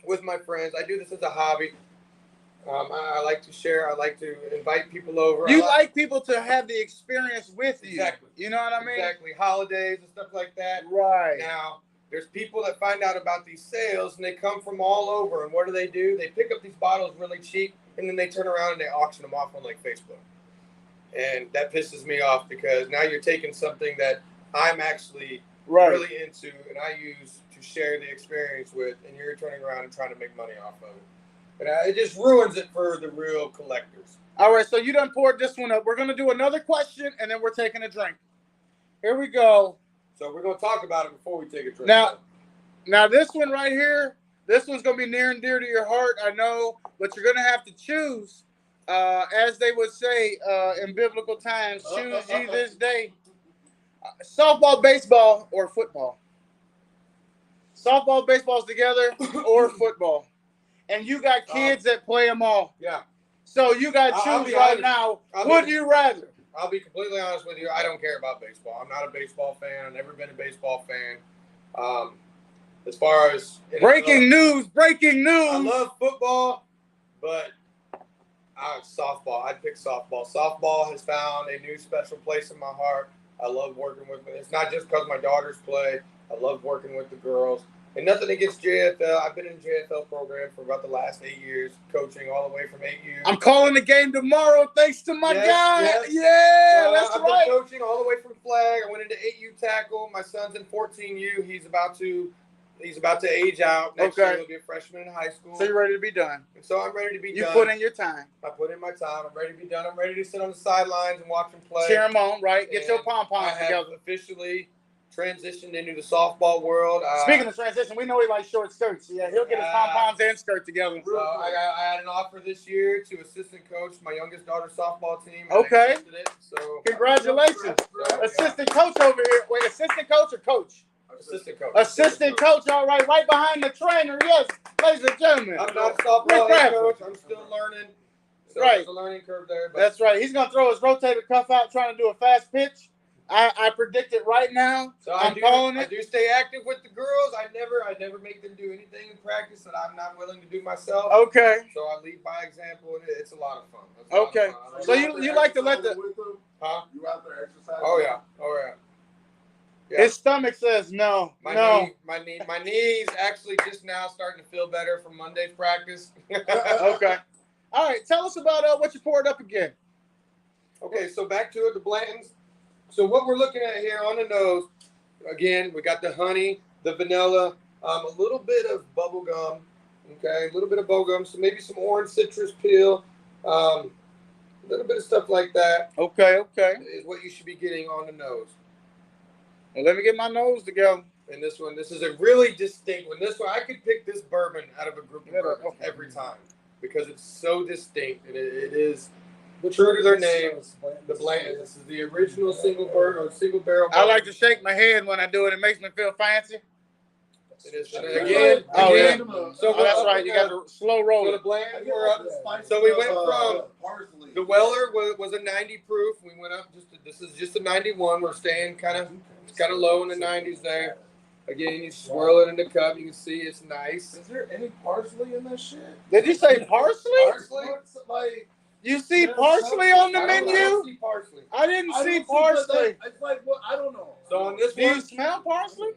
with my friends. I do this as a hobby. I like to share. I like to invite people over. You like people to have the experience with you. Exactly. You know what I mean? Exactly. Holidays and stuff like that. Right. Now, there's people that find out about these sales and they come from all over. And what do? They pick up these bottles really cheap and then they turn around and they auction them off on like Facebook. And that pisses me off because now you're taking something that I'm actually really into and I use to share the experience with, and you're turning around and trying to make money off of it. And it just ruins it for the real collectors. All right, so you done poured this one up. We're going to do another question, and then we're taking a drink. Here we go. So we're going to talk about it before we take a drink. Now this one right here, this one's going to be near and dear to your heart, I know, but you're going to have to choose, as they would say in biblical times, choose ye this day, softball, baseball, or football. Softball, baseball's together, or football. And you got kids that play them all. Yeah. So you got to choose right now. Would you rather? I'll be completely honest with you. I don't care about baseball. I'm not a baseball fan. I've never been a baseball fan. As far as breaking news. I love football, but softball. I'd pick softball. Softball has found a new special place in my heart. I love working with it. It's not just because my daughters play. I love working with the girls. And nothing against JFL. I've been in the JFL program for about the last 8 years, coaching all the way from 8 years. I'm calling the game tomorrow thanks to my guy. Yes. Yeah, that's I've right. been coaching all the way from flag. I went into 8U tackle. My son's in 14U. He's about to age out. Next year he'll be a freshman in high school. So you're ready to be done. And so I'm ready to be done. You put in your time. I put in my time. I'm ready to be done. I'm ready to sit on the sidelines and watch him play. Cheer him on, right? Get And your pom-poms I have together. officially transitioned into the softball world. Speaking of transition, we know he likes short skirts. Yeah, he'll get his pom-poms and skirt together. So I had an offer this year to assistant coach my youngest daughter's softball team. Okay. I accepted it, so Congratulations. Assistant coach over here. Wait, assistant coach or coach? Assistant coach. Assistant coach, all right, right behind the trainer. Yes, ladies and gentlemen. I'm not a softball head coach. I'm still learning. So there's a learning curve there. But that's right. He's going to throw his rotator cuff out trying to do a fast pitch. I predict it right now. So I'm calling it. I do stay active with the girls. I never make them do anything in practice that I'm not willing to do myself. Okay. So I lead by example, and it's a lot of fun. Okay. So you like to let the You out there exercising? Oh yeah. His stomach says no. My knees actually just now starting to feel better from Monday's practice. Okay. All right. Tell us about what you poured up again. Okay, so back to it, the Blantons. So what we're looking at here on the nose, again, we got the honey, the vanilla, a little bit of bubble gum, okay, a little bit of bubble gum, so maybe some orange citrus peel, a little bit of stuff like that. Okay. Is what you should be getting on the nose. Well, let me get my nose to go. And this one, this is a really distinct one. This one, I could pick this bourbon out of a group of bourbons every time because it's so distinct and it is. True to their name, the Bland. This is the original single barrel. I like to shake my head when I do it. It makes me feel fancy. It is again. So that's right. You got to slow roll So the it. Bland were up. So we went from the Weller was a 90 proof. We went up this is just a 91. We're staying kind of low in the 90s there. Again, you swirl it in the cup. You can see it's nice. Is there any parsley in this shit? Did you say parsley? Parsley? Like, You see parsley on the I menu? don't see parsley. I didn't I see don't parsley. It's like what? I don't know. So on this Do you one, smell parsley?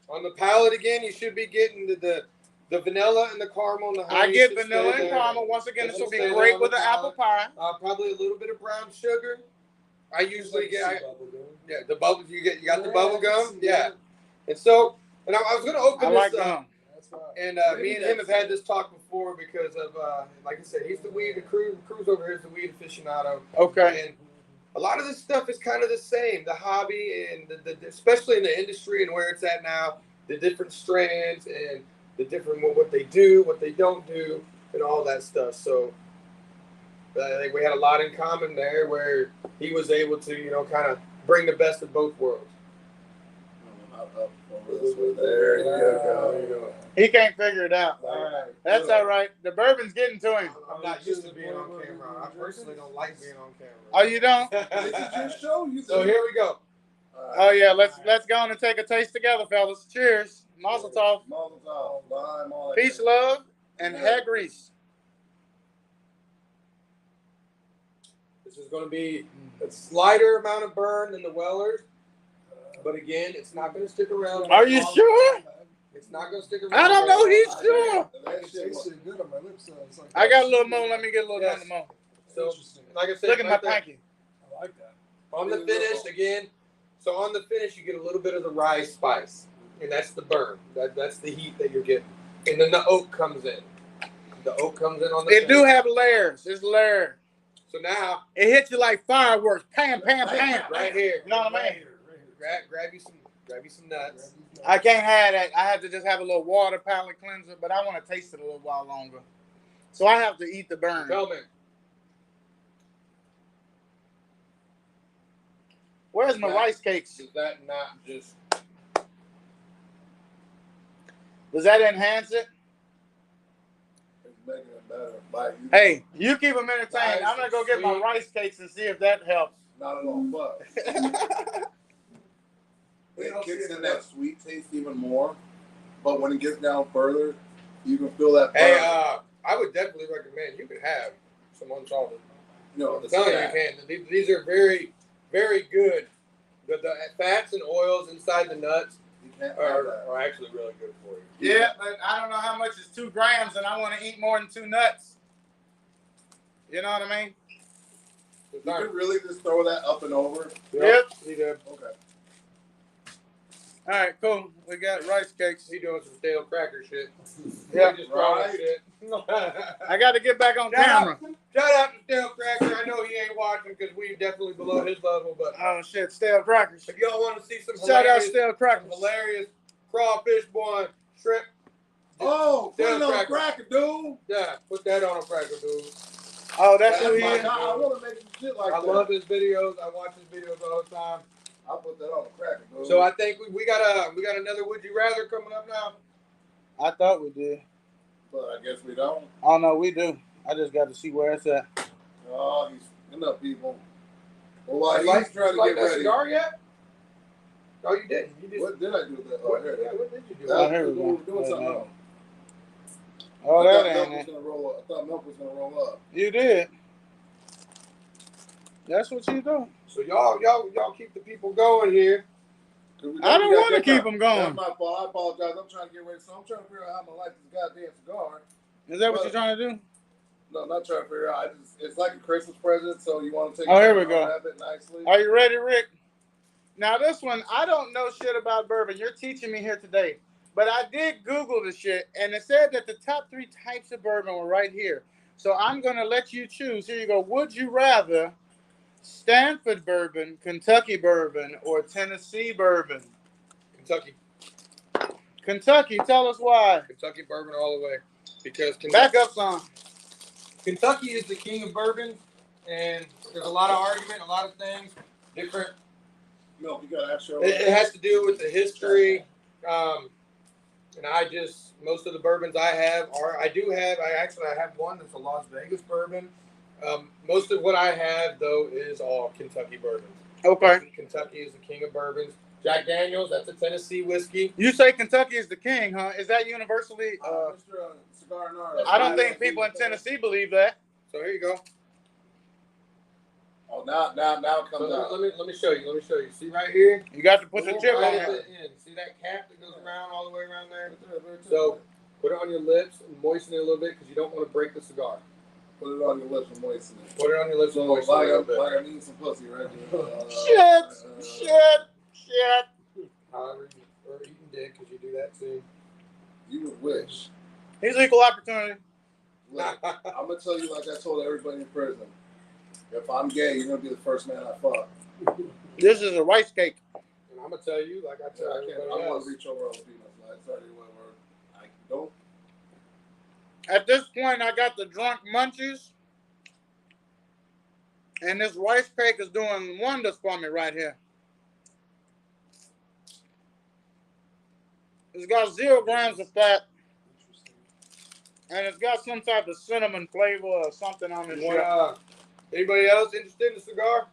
on the palate again, you should be getting the vanilla and the caramel and the honey. I get should vanilla stay and there. caramel. Once again, this will be Stay there great on with the an apple pie. Probably a little bit of brown sugar. I usually get the bubble. You got the bubble gum. Yeah. And so, and I was going to open I this like up. gum. And me and him have had this talk before because of, like I said, he's the weed. Cruz over here is the weed aficionado. Okay. And a lot of this stuff is kind of the same. The hobby and the especially in the industry and where it's at now, the different strands and the different what they do, what they don't do, and all that stuff. So I think we had a lot in common there, where he was able to, kind of bring the best of both worlds. There you go. He can't figure it out. All right. That's all right. The bourbon's getting to him. I'm not used to being on camera. I personally don't like being on camera. Oh, you don't? This is your show. So here we go. Oh yeah. Let's go on and take a taste together, fellas. Cheers. Mazel tov. Mazel tov. Lime, all that Peace, shit. love, and hair grease. This is going to be a slighter amount of burn than the Wellers, but again, it's not going to stick around. Are you sure? It's not going to stick around. I don't know. He's sure. That shit was- tasted good on my lips. It's like I got a little more. Let me get a little Yes. more. So, like I said, Look at my right there, pinky. I like that. on the finish again. So on the finish, you get a little bit of the rye spice, and that's the burn. That's the heat that you're getting, and then the oak comes in. The oak comes in on the. It do have layers. It's layered. So now It hits you like fireworks. Pam, pam, pam. right here, You know what I mean? grab you some nuts. I can't have that. I have to just have a little water palate cleanser, but I want to taste it a little while longer. So I have to eat the burn. Tell me. Where's my rice cakes? Does that not just? Does that enhance it? It's making it better. Like, Hey, you keep them entertained. Rice I'm going to go get my sweet. rice cakes and see if that helps. not at all, but it kicks in that sweet taste even more. But when it gets down further, you can feel that. Hey, burn. I would definitely recommend you could have some unsalted. No, I'm telling you, you can. These are very, very good. The fats and oils inside the nuts you can't have that. are actually really good for you. Yeah, but I don't know how much is 2 grams, and I want to eat more than 2 nuts. You know what I mean? You can really just throw that up and over. Yep. He did. Okay. All right, cool. We got rice cakes. He doing some stale cracker shit. Yeah. He just throwing Right. shit. I got to get back on camera. Shout out to Stale Cracker. I know he ain't watching because we definitely below his level, but Oh, shit. Stale crackers. if y'all want to see some Shout out hilarious, Stale crackers. hilarious crawfish boy, shrimp, Oh, put Damn it on a cracker. cracker, dude. yeah, put that on a cracker, dude. Oh, that's who That's he my is? guy. I want to make some shit like I that. love his videos. I watch his videos all the time. I'll put that on a cracker, dude. So I think we got another Would You Rather coming up now. I thought we did. But I guess we don't. Oh, no, we do. I just got to see where it's at. Oh, he's enough people. Well, while You he's trying to like get that ready. cigar yet? Oh, you didn't. You just. What did I do with that? Oh, What, here. yeah, what did you do? Oh, here we go. Doing something else. Oh, I that thought ain't milk was it. gonna roll up. I thought milk was gonna roll up. You did. That's what you do. So y'all keep the people going here. I don't want to keep them That's going. my fault. I apologize. I'm trying to get ready. So I'm trying to figure out how I'm gonna light this goddamn cigar. Is that what you're trying to do? No, not trying to figure out. It's like a Christmas present, so you want to take. Oh, here we go. Wrap it nicely. Are you ready, Rick? Now, this one, I don't know shit about bourbon. You're teaching me here today. But I did Google the shit, and it said that the top 3 types of bourbon were right here. So I'm going to let you choose. Here you go. Would you rather Stanford bourbon, Kentucky bourbon, or Tennessee bourbon? Kentucky. Kentucky, tell us why. Kentucky bourbon all the way. Because Back up some. Kentucky is the king of bourbon, and there's a lot of argument, a lot of things, different. Milk, you got extra. It has to do with the history, and most of the bourbons I have I have one that's a Las Vegas bourbon. Most of what I have though is all Kentucky bourbons. Okay. Kentucky is the king of bourbons. Jack Daniels, that's a Tennessee whiskey. You say Kentucky is the king, huh? Is that universally? Cigar and I don't think people in Tennessee believe that. So here you go. Oh, now it comes out. Let me show you. See right here? You got to put the chip on right it. at the end. See that cap that goes around all the way around there? So put it on your lips and moisten it a little bit because you don't want to break the cigar. Put it on your lips and moisten it. Put it on your lips and So moisten it a little bit. like I need some pussy right there. Shit. However, or you can dig because you do that too. You would wish. He's equal opportunity. Look, I'm gonna tell you like I told everybody in prison. If I'm gay, you're gonna be the first man I fuck. This is a rice cake. And I'm gonna tell you, like I tell I everybody don't want else. to reach over all the peanuts. Like, sorry, whatever. I don't. At this point, I got the drunk munchies. And this rice cake is doing wonders for me right here. It's got 0 grams of fat. And it's got some type of cinnamon flavor or something on this shit. Anybody else interested in a cigar?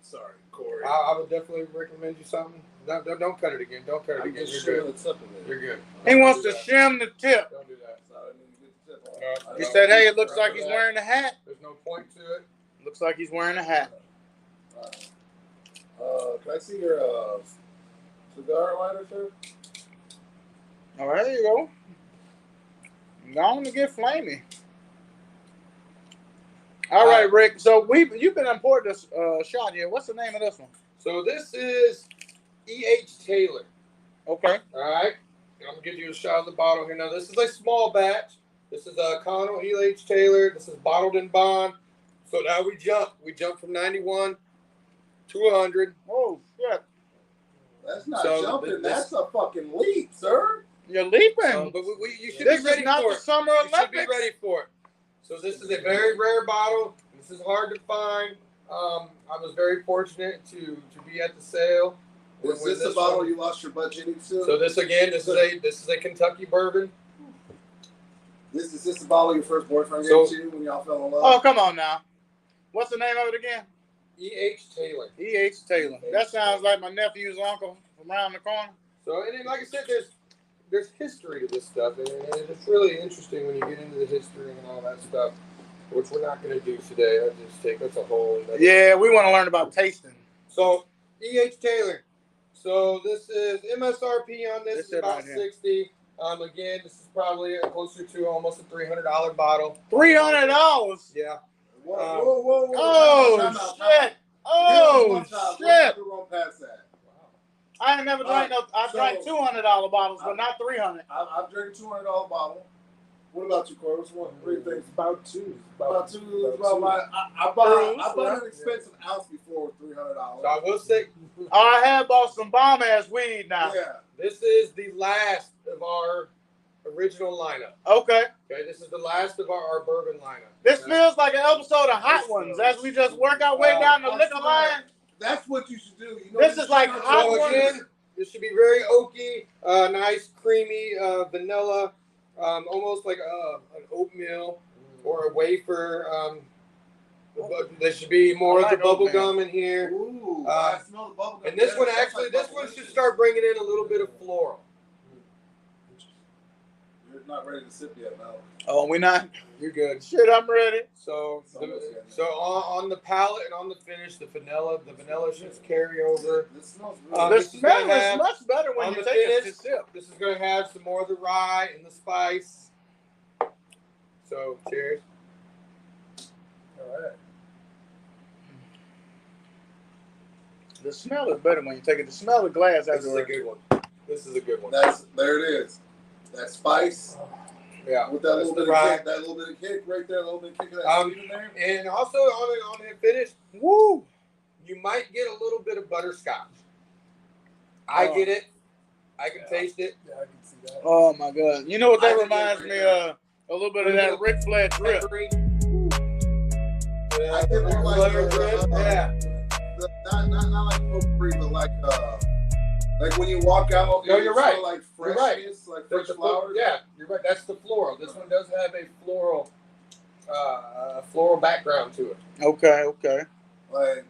Sorry, Corey. I would definitely recommend you something. Don't cut it again. Don't cut it again. You're good. You're good. He wants to shim the tip. Don't do that. He said, hey, it looks like he's wearing a hat. There's no point to it. Looks like he's wearing a hat. Can I see your cigar lighter, sir? All right, there you go. Going to get flamey. All right, Rick. So you've been importing this shot here. What's the name of this one? So this is E.H. Taylor. Okay. All right. I'm going to give you a shot of the bottle here. Now, this is a small batch. This is a Connell E.H. Taylor. This is bottled in bond. So now we jump. We jump from 91 to 100. Oh, shit. That's not jumping. That's a fucking leap, sir. You're leaping. But you should This be ready is not for the it. Summer You should Olympics. be ready for it. So this is a very rare bottle. This is hard to find. I was very fortunate to be at the sale. Is this a bottle you lost your butt hitting to? So this is a Kentucky bourbon. Is this the bottle your first boyfriend gave you when y'all fell in love? Oh, come on now. What's the name of it again? E.H. Taylor. E.H. Taylor. That sounds like my nephew's uncle from around the corner. So, and then, like I said, there's history to this stuff, and it's really interesting when you get into the history and all that stuff, which we're not going to do today. That's a whole. Yeah, we want to learn about tasting. So, E.H. Taylor. So this is MSRP on this is about right $60. Again, this is probably closer to almost a $300 bottle. $300. Yeah. Whoa. Oh shit! Oh shit! Run past that. I ain't never drank I drank $200 bottles, but not 300. I've drank a $200 bottle. What about you, Corey? What's one? Three things. About two. About two. I bought an expensive ounce before with $300. So I will say, I have bought some bomb ass weed now. Yeah. this is the last of our original lineup. Okay. Okay, this is the last of our bourbon lineup. This feels like an episode of Hot Ones as we just work our way down the liquor line. That's what you should do. You know, This is like Hot So Ones. again, this should be very oaky, nice, creamy, vanilla, almost like an oatmeal or a wafer. There should be more of the bubble gum in here. Ooh, I smell the bubble gum. And this one actually, this one should start bringing in a little bit of floral. You're not ready to sip yet, no. Oh, we not? You're good. Shit, I'm ready. So on the palate and on the finish, the vanilla should carry over. This smells The really smell is much better when on you the take it to finish, sip. this is going to have some more of the rye and the spice. So cheers. All right. The smell is better when you take it. The smell of glass This is a afterwards. good one. This is a good one. there it is. That spice Yeah. with that That's little the bit rye. of kick, that little bit of kick right there, a little bit of kick of that sweet in there. And also on the finish, Woo! you might get a little bit of butterscotch. I get it. I can taste it. Yeah, I can see that. Oh my god! You know what that I think reminds they're me pretty of? A little bit of that Ric Flair drip. Peppery. I get more like not like potpourri, but like when you walk out. No, you're right. Like You're right. freshness, like fresh flowers. Yeah, you're right. That's the floral. This one does have a floral background to it. Okay. Like,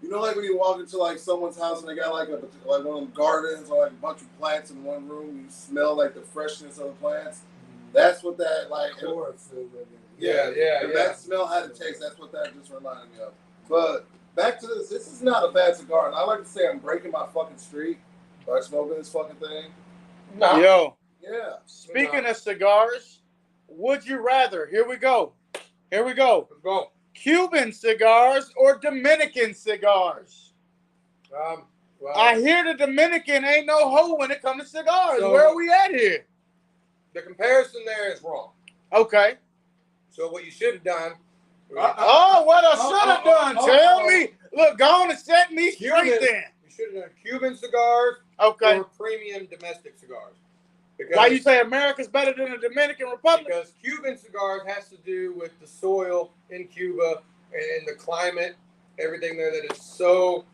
you know, like when you walk into like someone's house and they got like one of them gardens or like a bunch of plants in one room, you smell like the freshness of the plants. That's what that like. Yeah. That smell had a taste. That's what that just reminded me of. But back to this. This is not a bad cigar, and I like to say I'm breaking my fucking streak by smoking this fucking thing. No. Yo. Yeah. Speaking of cigars, would you rather? Here we go. Let's go. Cuban cigars or Dominican cigars? Well, I hear the Dominican ain't no hoe when it comes to cigars. So- Where are we at here? the comparison there is wrong. Okay. So what you should have done. Oh, what I should have done. Tell me. Look, go on and set me straight then. You should have done Cuban cigars Okay. or premium domestic cigars. Because, Why you say America's better than the Dominican Republic? Because Cuban cigars has to do with the soil in Cuba and the climate, everything there that is so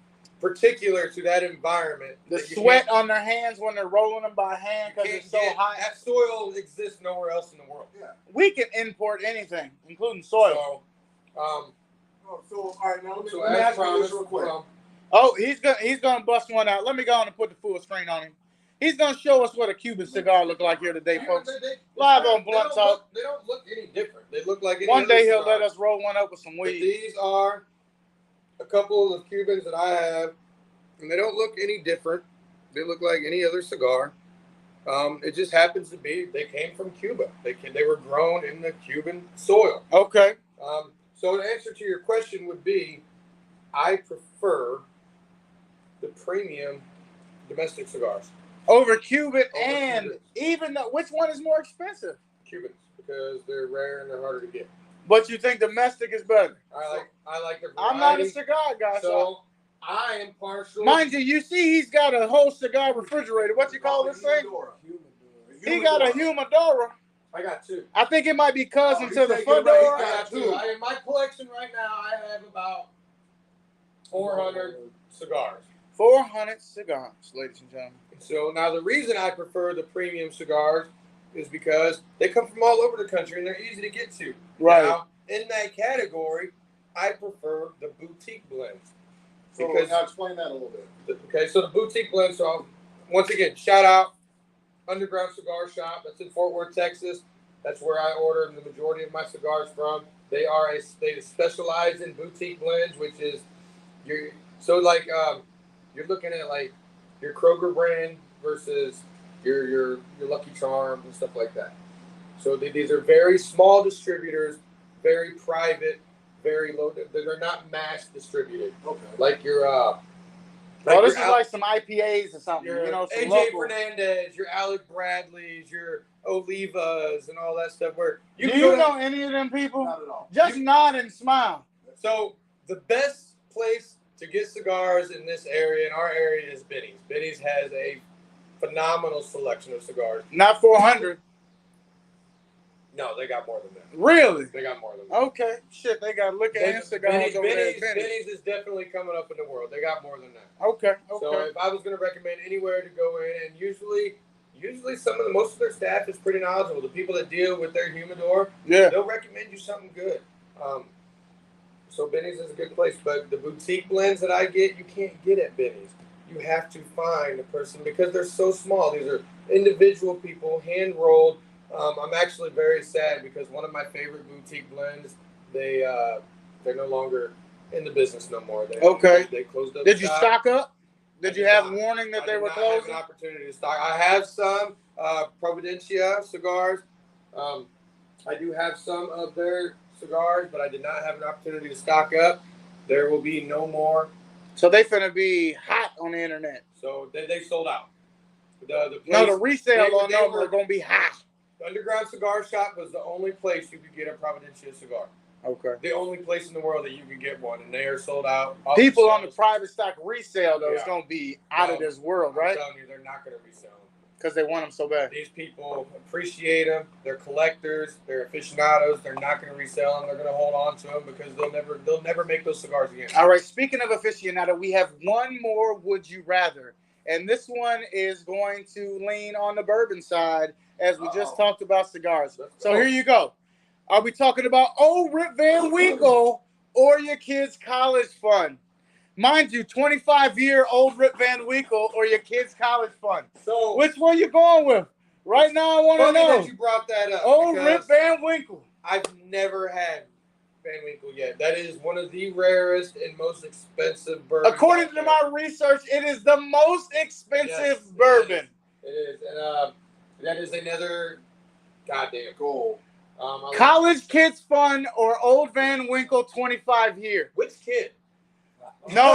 particular to that environment. The that you sweat can't- on their hands when they're rolling them by hand because can't it's so get- hot. That soil exists nowhere else in the world. Yeah. We can import anything, including soil. So all right, now let me as ask you promised, this real quick. Oh, he's gonna bust one out. Let me go on and put the full screen on him. He's gonna show us what a Cuban cigar look like here today, folks. Live on Blunt Talk. They don't look any different. They look like any One day other he'll cigar. let us roll one up with some But weed. these are a couple of Cubans that I have, and they don't look any different. They look like any other cigar. It just happens to be they came from Cuba. They were grown in the Cuban soil. Okay. So the answer to your question would be, I prefer the premium domestic cigars. Over Cuban Over and Cubans. even though, which one is more expensive? Cubans, because they're rare and they're harder to get. But you think domestic is better? I like the variety. I'm not a cigar guy, So I am partial. mind you, you see he's got a whole cigar refrigerator. What you call this thing? He got a humidora. I got two. I think it might be cousin to the taking it right. fedora. I got two. In my collection right now, I have about 400 cigars. 400 cigars, ladies and gentlemen. So now the reason I prefer the premium cigars is because they come from all over the country and they're easy to get to. Right. Now, in that category, I prefer the boutique blends. So now explain that a little bit. Okay, so the boutique blends. So once again, shout out Underground Cigar Shop. That's in Fort Worth, Texas. That's where I order the majority of my cigars from. They specialize in boutique blends, which is you're looking at like your Kroger brand versus your Lucky Charms and stuff like that. So these are very small distributors, very private, very low. They're not mass distributed. Okay. Like your This is like some IPAs or something. your You know, some AJ local. Fernandez, your Alec Bradleys, your Olivas, and all that stuff. Where Do can you go to- know any of them people? Not at all. Just nod and smile. So the best place to get cigars in this area, in our area, is Benny's. Benny's has a phenomenal selection of cigars. Not 400. No, they got more than that. Really? They got more than that. Okay. Shit, they got liquor and cigars over there at Benny's. Benny's is definitely coming up in the world. They got more than that. Okay. So if I was going to recommend anywhere to go in, and usually most of their staff is pretty knowledgeable. The people that deal with their humidor, Yeah. they'll recommend you something good. So Benny's is a good place, but the boutique blends that I get, you can't get at Benny's. You have to find a person because they're so small. These are individual people, hand rolled. I'm actually very sad because one of my favorite boutique blends, they're no longer in the business no more. They closed up. Did you shop. stock up? Did you have not. warning that I they did were not have closing? an opportunity to stock. I have some Providencia cigars. I do have some of their cigars, but I did not have an opportunity to stock up. There will be no more. So they finna be hot on the internet. So they sold out. The resale on they them were- are gonna be hot. The Underground Cigar Shop was the only place you could get a Providencia cigar. Okay. The only place in the world that you could get one, and they are sold out. off People on the shelves. private stock resale though is Yeah. gonna be out of No, this world, I'm right? telling you, they're not going to resell them. Because they want them so bad. These people appreciate them. They're collectors. They're aficionados. They're not going to resell them. They're going to hold on to them because they'll never make those cigars again. All right. Speaking of aficionado, we have one more Would You Rather. And this one is going to lean on the bourbon side as we just talked about cigars. So here you go. Are we talking about old Rip Van Winkle or your kids' college fund? Mind you, 25-year-old Rip Van Winkle or your kids' college fund. So which one you going with? Right now, I want to know. That you brought that up. Old Rip Van Winkle. I've never had Van Winkle yet. That is one of the rarest and most expensive bourbons. According to my research, it is the most expensive bourbon. It is. And that is another goddamn goal. College kids fund or old Van Winkle 25-year? Which kid? No.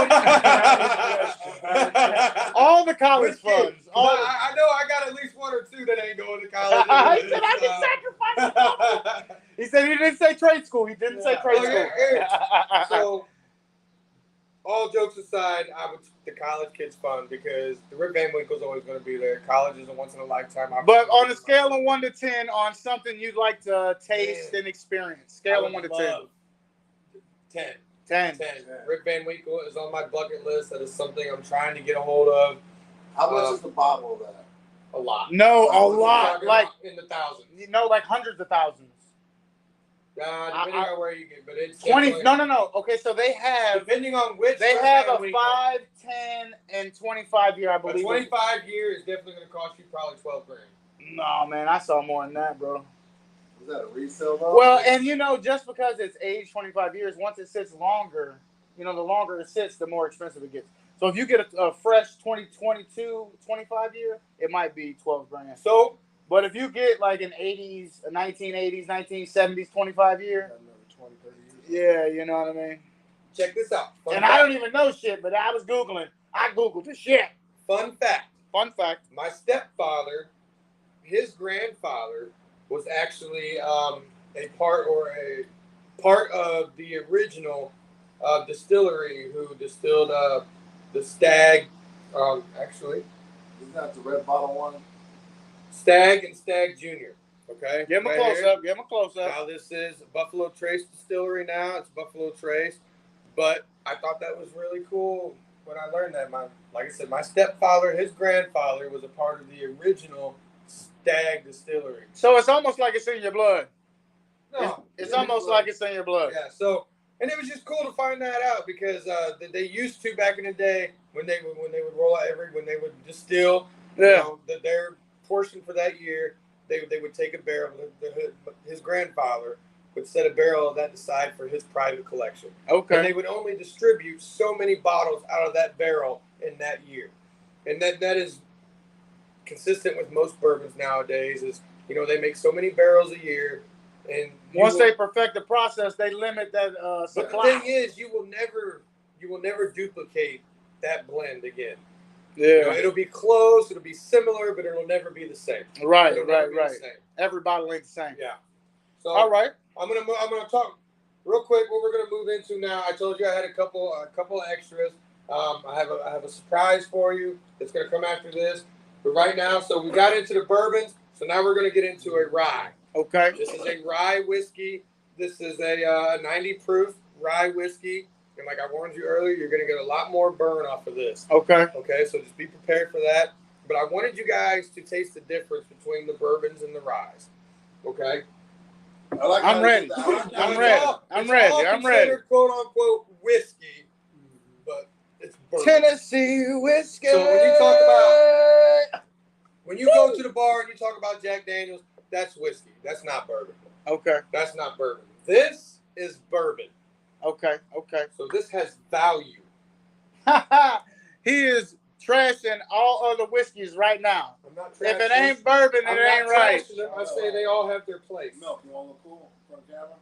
All the college funds. I know I got at least one or two that ain't going to college. He said I can sacrifice. He said he didn't say trade school. He didn't say trade school. So, all jokes aside, I would the college kids fund because the Rip Van Winkle's always going to be there. College is a once in a lifetime opportunity. But on a scale of 1 to 10, on something you'd like to taste and experience, scale of 1 to 10. 10. Rip Van Winkle is on my bucket list. That is something I'm trying to get a hold of. How much is the bottle of that? A lot. No, a lot. Like in the thousands. Like hundreds of thousands. Depending on where you get, but it's 20. No. Okay, so they have. Depending on which. They have a 5, 10, and 25-year, I believe. A 25-year is definitely going to cost you probably $12,000. No, man, I saw more than that, bro. Is that a resale though? Well, and just because it's aged 25 years, once it sits longer, the longer it sits, the more expensive it gets. So if you get a fresh 2022 25-year, it might be $12,000. So, but if you get like an 80s, a 1980s, 1970s 25-year, yeah, you know what I mean. Check this out. I don't even know shit, but I was Googling. I Googled the shit. Fun fact. My stepfather, his grandfather, was actually a part of the original distillery who distilled the Stag. Actually, isn't that the red bottle one? Stag and Stag Jr. Okay, give him a close up. Give him a close up. Now this is Buffalo Trace Distillery. Now it's Buffalo Trace, but I thought that was really cool when I learned that. Like I said, my stepfather, his grandfather, was a part of the original Stag Distillery. So it's almost like it's in your blood. No, it's almost like it's in your blood. Yeah. So, and it was just cool to find that out because they used to back in the day when they would roll out when they would distill, their portion for that year, they would take a barrel. His grandfather would set a barrel of that aside for his private collection. Okay. And they would only distribute so many bottles out of that barrel in that year, and that is consistent with most bourbons nowadays. Is they make so many barrels a year, and once they perfect the process, they limit that supply. But the thing is, you will never duplicate that blend again. Yeah, it'll be close, it'll be similar, but it'll never be the same. Right. Every bottle ain't the same. Yeah. So all right, I'm gonna talk real quick. What we're gonna move into now. I told you I had a couple of extras. I have a surprise for you that's gonna come after this. But right now, so we got into the bourbons, so now we're gonna get into a rye. Okay. This is a rye whiskey. This is a 90 proof rye whiskey. And like I warned you earlier, you're going to get a lot more burn off of this. Okay. Okay, so just be prepared for that. But I wanted you guys to taste the difference between the bourbons and the ryes. Okay? I'm ready. I'm ready. Quote unquote whiskey, but it's bourbon. Tennessee whiskey. So when you go to the bar and you talk about Jack Daniels, that's whiskey. That's not bourbon. Okay. That's not bourbon. This is bourbon. Okay. So this has value. He is trashing all other whiskeys right now. I'm not trashing. If it ain't bourbon, it ain't right. I say they all have their place. Milk, you want to look cool from camera?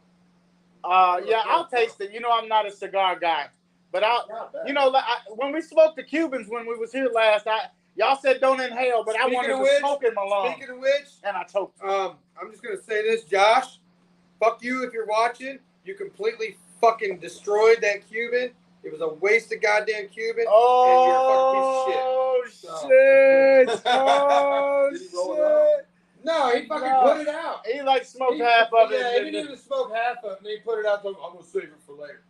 Yeah, I'll taste it. I'm not a cigar guy, but when we smoked the Cubans when we was here last, y'all said don't inhale, but I wanted to smoke in my lungs. Speaking of which, and I choked. I'm just gonna say this, Josh. Fuck you if you're watching. You completely fucking destroyed that Cuban. It was a wasted goddamn Cuban. Oh, and you're a fucking piece of shit. shit. Oh, Did he roll it out? shit. No, he fucking No. put it out. He like smoked He- half of it. Yeah, and he then- didn't even smoke half of it, and he put it out. I'm gonna save it for later.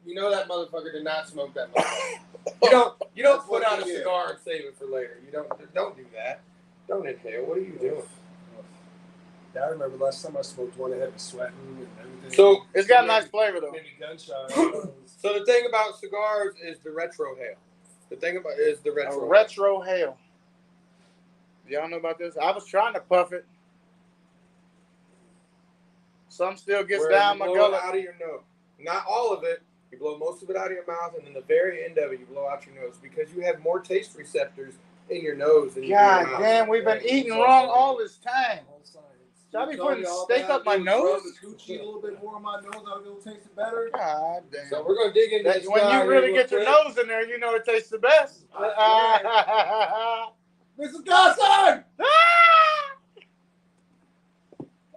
You know that motherfucker did not smoke that motherfucker. You don't That's put what out a he did. cigar and save it for later. You don't do that. Don't inhale. What are you doing? Yeah, I remember last time I smoked one, I had me sweating and everything. So It's got a nice flavor though. Maybe gunshot. So the thing about cigars is the retro hail. The thing about is the retro. A retro hail. Y'all know about this? I was trying to puff it. Some still gets Where down you my blow it gullet. out of your nose. Not all of it. You blow most of it out of your mouth, and then the very end of it, you blow out your nose because you have more taste receptors in your nose than you do in God your mouth. damn, we've been eating wrong all this time. Should I be You told putting me all steak that up my I did was rub nose? the Gucci a little bit more on my nose. I was gonna taste it better. God damn. So we're gonna dig into That- this when guy you really here get real your quick. nose in there, you know it tastes the best. Mr. Godson!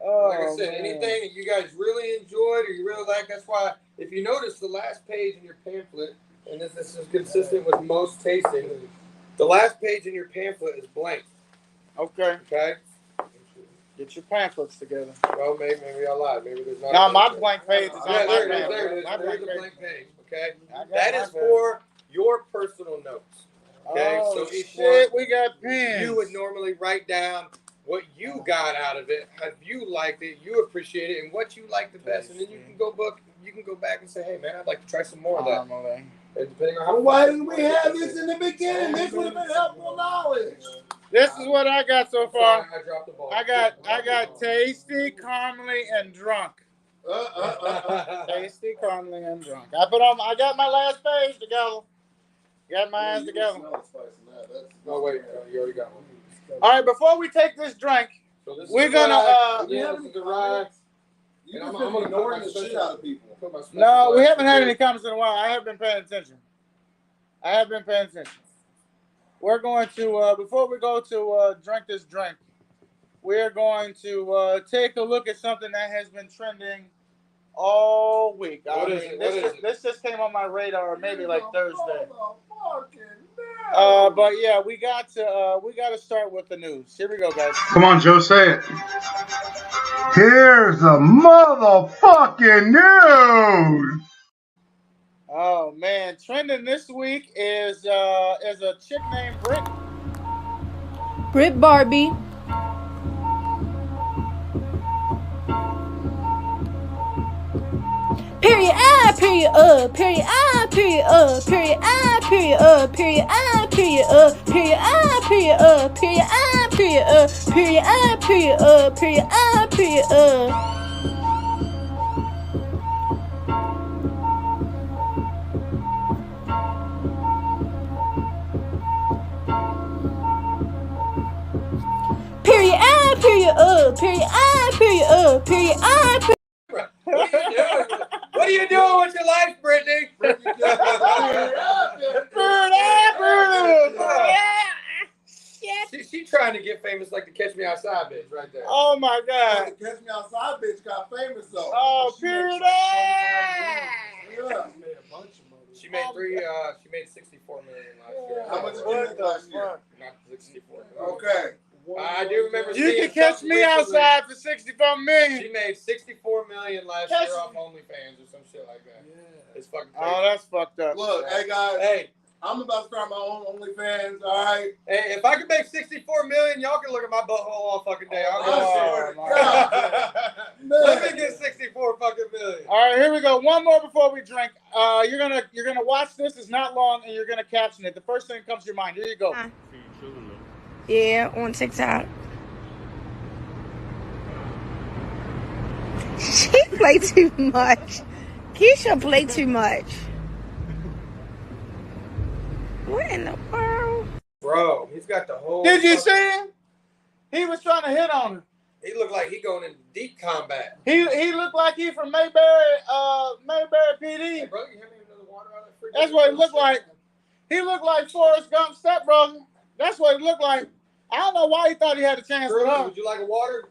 Oh, Like I said, man. anything that you guys really enjoyed or you really like, that's why if you notice the last page in your pamphlet, and this is consistent with most tastings, the last page in your pamphlet is blank. Okay, Okay? get your pamphlets together. Well, maybe I lied. Maybe there's not. No, a my page. blank page is Yeah, on my there it is. pamphlet. There it is. My There's blank a blank page. Okay? I got That my is page. for your personal notes. Okay? Oh, so each shit, one, we got pens. you would normally write down what you got out of it, how you liked it, you appreciate it, and what you like the best, and then you can go back and say, hey man, I'd like to try some more of that. And depending on how. Well, why didn't we have this in the beginning? This would have been helpful knowledge. This is what I got so far. I dropped the ball. I got tasty, caramely, and drunk. Tasty, caramely, and drunk. I got my last page together. Got my ass together. Oh wait, you already got one. All right, before we take this drink, So this we're is gonna. yeah, this is the ride. You've And been I'm gonna ignoring put the my shit out of people. Put my special No, we glasses haven't had here. any comments in a while. I have been paying attention. We're going to, before we go to drink this drink, we're going to take a look at something that has been trending all week. What is it? This just came on my radar maybe like Thursday. But yeah, we got to start with the news. Here we go, guys. Come on, Joe, say it. Here's the motherfucking news. Oh man, trending this week is a chick named Brit Barbie. Period I, period period I, period period I, period period I, period period I, period period I, period period I, period period I, period Period I, period period I, period period I, period. What are you doing with your life, Brittany? She trying to get famous like the Catch Me Outside bitch right there. Oh my God. The Catch Me Outside bitch got famous though. Oh, period. Yeah. She made she made 64 million last year. How much did you What make the last year? fuck? Not 64 million. Okay. I do remember You seeing can catch something me recently. outside for 64 million. She made 64 million last Catch year me. off OnlyFans or some shit like that. It's fucking crazy. Oh, that's fucked up. Look, hey guys, Hey, I'm about to start my own OnlyFans. All right. hey, if I could make 64 million, y'all can look at my butthole all fucking day. I'll go Oh, see it. my Let me get 64 fucking million. All right, here we go. One more before we drink. You're gonna watch this. It's not long, and you're gonna caption it. The first thing that comes to your mind. Here you go. Yeah, on TikTok. She play too much. Keisha play too much. What in the world? Bro, he's got the whole. Did you see him? He was trying to hit on her. He looked like he going into deep combat. He looked like he from Mayberry PD. Hey, bro, you hand me another water out of that fridge? That's what he looked like. He looked like Forrest Gump's stepbrother. That's what he looked like. I don't know why he thought he had a chance with Shirley, her. would you like a water?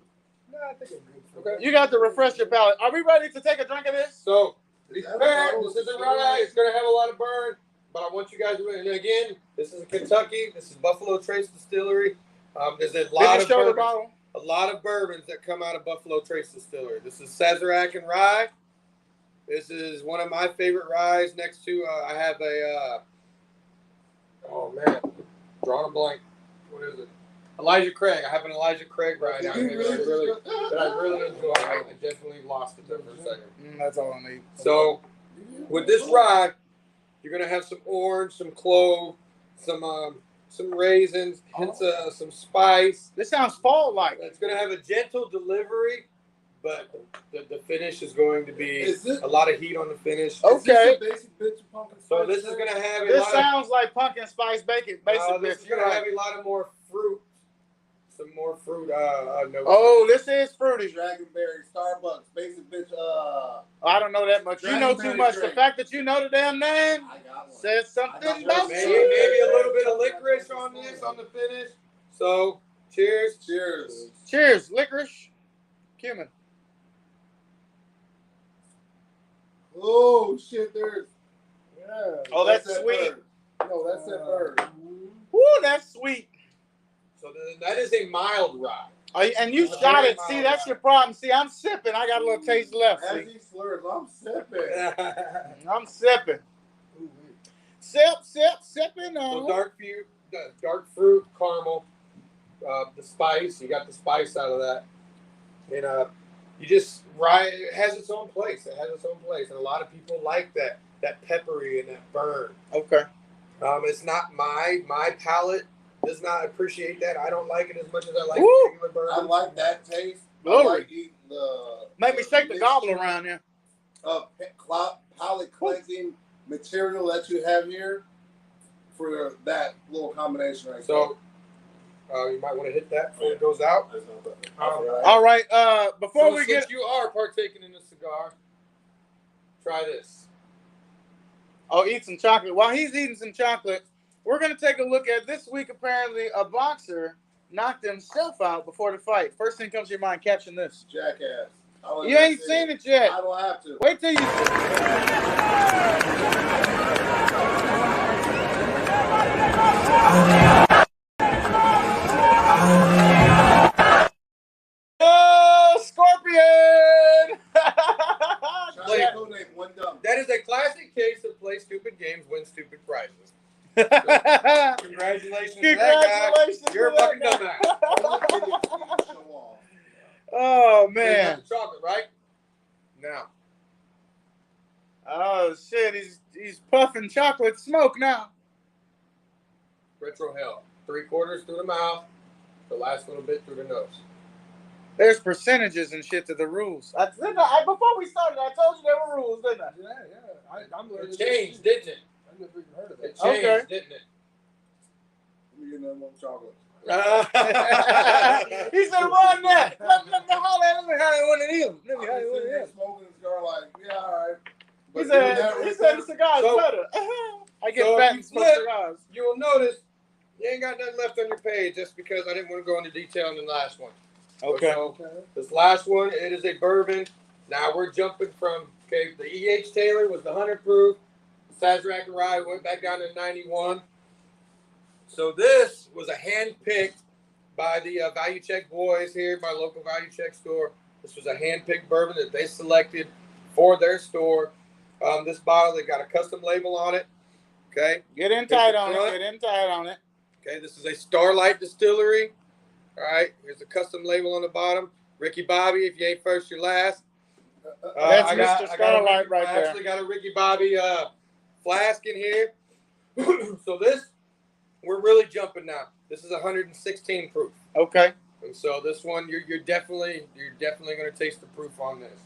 No, I think I'm good. Okay. You got to refresh your palate. Are we ready to take a drink of this? So This isn't rye. It's going to have a lot of burn, but I want you guys to. And again, this is Kentucky. This is Buffalo Trace Distillery. There's a lot of bourbons that come out of Buffalo Trace Distillery. This is Sazerac and rye. This is one of my favorite ryes. Next to I have a oh man, drawing a blank. What is it? Elijah Craig. I have an Elijah Craig rye now that I really enjoy. I definitely lost it there for a second. That's all I need. So with this rye, you're gonna have some orange, some clove, some raisins, hints of some spice. This sounds fall-like. It's gonna have a gentle delivery, but the finish is going to be a lot of heat on the finish. Okay. So this is gonna have This sounds like pumpkin spice bacon. This is gonna have a lot of more fruit. Some more fruit notes. Oh, this is fruity. Dragonberry, Starbucks, basic bitch. I don't know that much. You know too much. The fact that you know the damn name says something about maybe a little bit of licorice on this on the finish. So cheers. Cheers, licorice. Cumin. Oh shit, there's Oh, that's sweet. No, that's that bird. Woo, that's sweet. So that is a mild rye. And you shot it. See, that's your problem. See, I'm sipping. I got a little taste left. As he slurs, I'm sipping. I'm sipping. Sipping. So dark fruit, caramel, the spice. You got the spice out of that, and rye. It has its own place. And a lot of people like that peppery and that burn. Okay. It's not my palate. Does not appreciate that. I don't like it as much as I like regular bourbon. I like that taste. Glory. I like eating the. Make me shake the gobble around here. Palate cleansing material that you have here for that little combination right there. So you might want to hit that before it goes out. All right. Before we since you are partaking in the cigar, try this. Oh, eat some chocolate. While he's eating some chocolate, we're going to take a look at this week. Apparently, a boxer knocked himself out before the fight. First thing comes to your mind, catching this. Jackass. You ain't seen it yet. I don't have to. Wait till you see it. Oh, Scorpion! That is a classic case of play stupid games, win stupid prizes. So, congratulations to that guy. You're a fucking dumbass. Oh, man. Chocolate, right? Now. Oh, shit. He's puffing chocolate smoke now. Retro hell. 3/4 through the mouth. The last little bit through the nose. There's percentages and shit to the rules. Before we started, I told you there were rules, didn't I? Yeah. I'm learning. It changed, didn't it? I never even heard of It that. changed, didn't it? Let me get that one chocolate. He said, run that. Let me holler. Let me holler one of them. Let me holler one of them. Smoking a cigar like, yeah, all right. He said the cigar's better. I get fat and smoke cigars. You will notice you ain't got nothing left on your page just because I didn't want to go into detail in the last one. Okay. So, this last one, it is a bourbon. Now we're jumping from, the E.H. Taylor was the 100 proof. Sazerac and rye went back down to 91. So this was a hand-picked by the Value Check boys here, my local Value Check store. This was a hand-picked bourbon that they selected for their store. This bottle, they got a custom label on it. Okay. Get in tight on it. Okay, this is a Starlight Distillery. All right, here's a custom label on the bottom. Ricky Bobby, if you ain't first, you're last. That's Mr. Starlight right there. I actually got a Ricky Bobby flask in here. So we're really jumping now. This is 116 proof. Okay. And so this one, you're definitely going to taste the proof on this.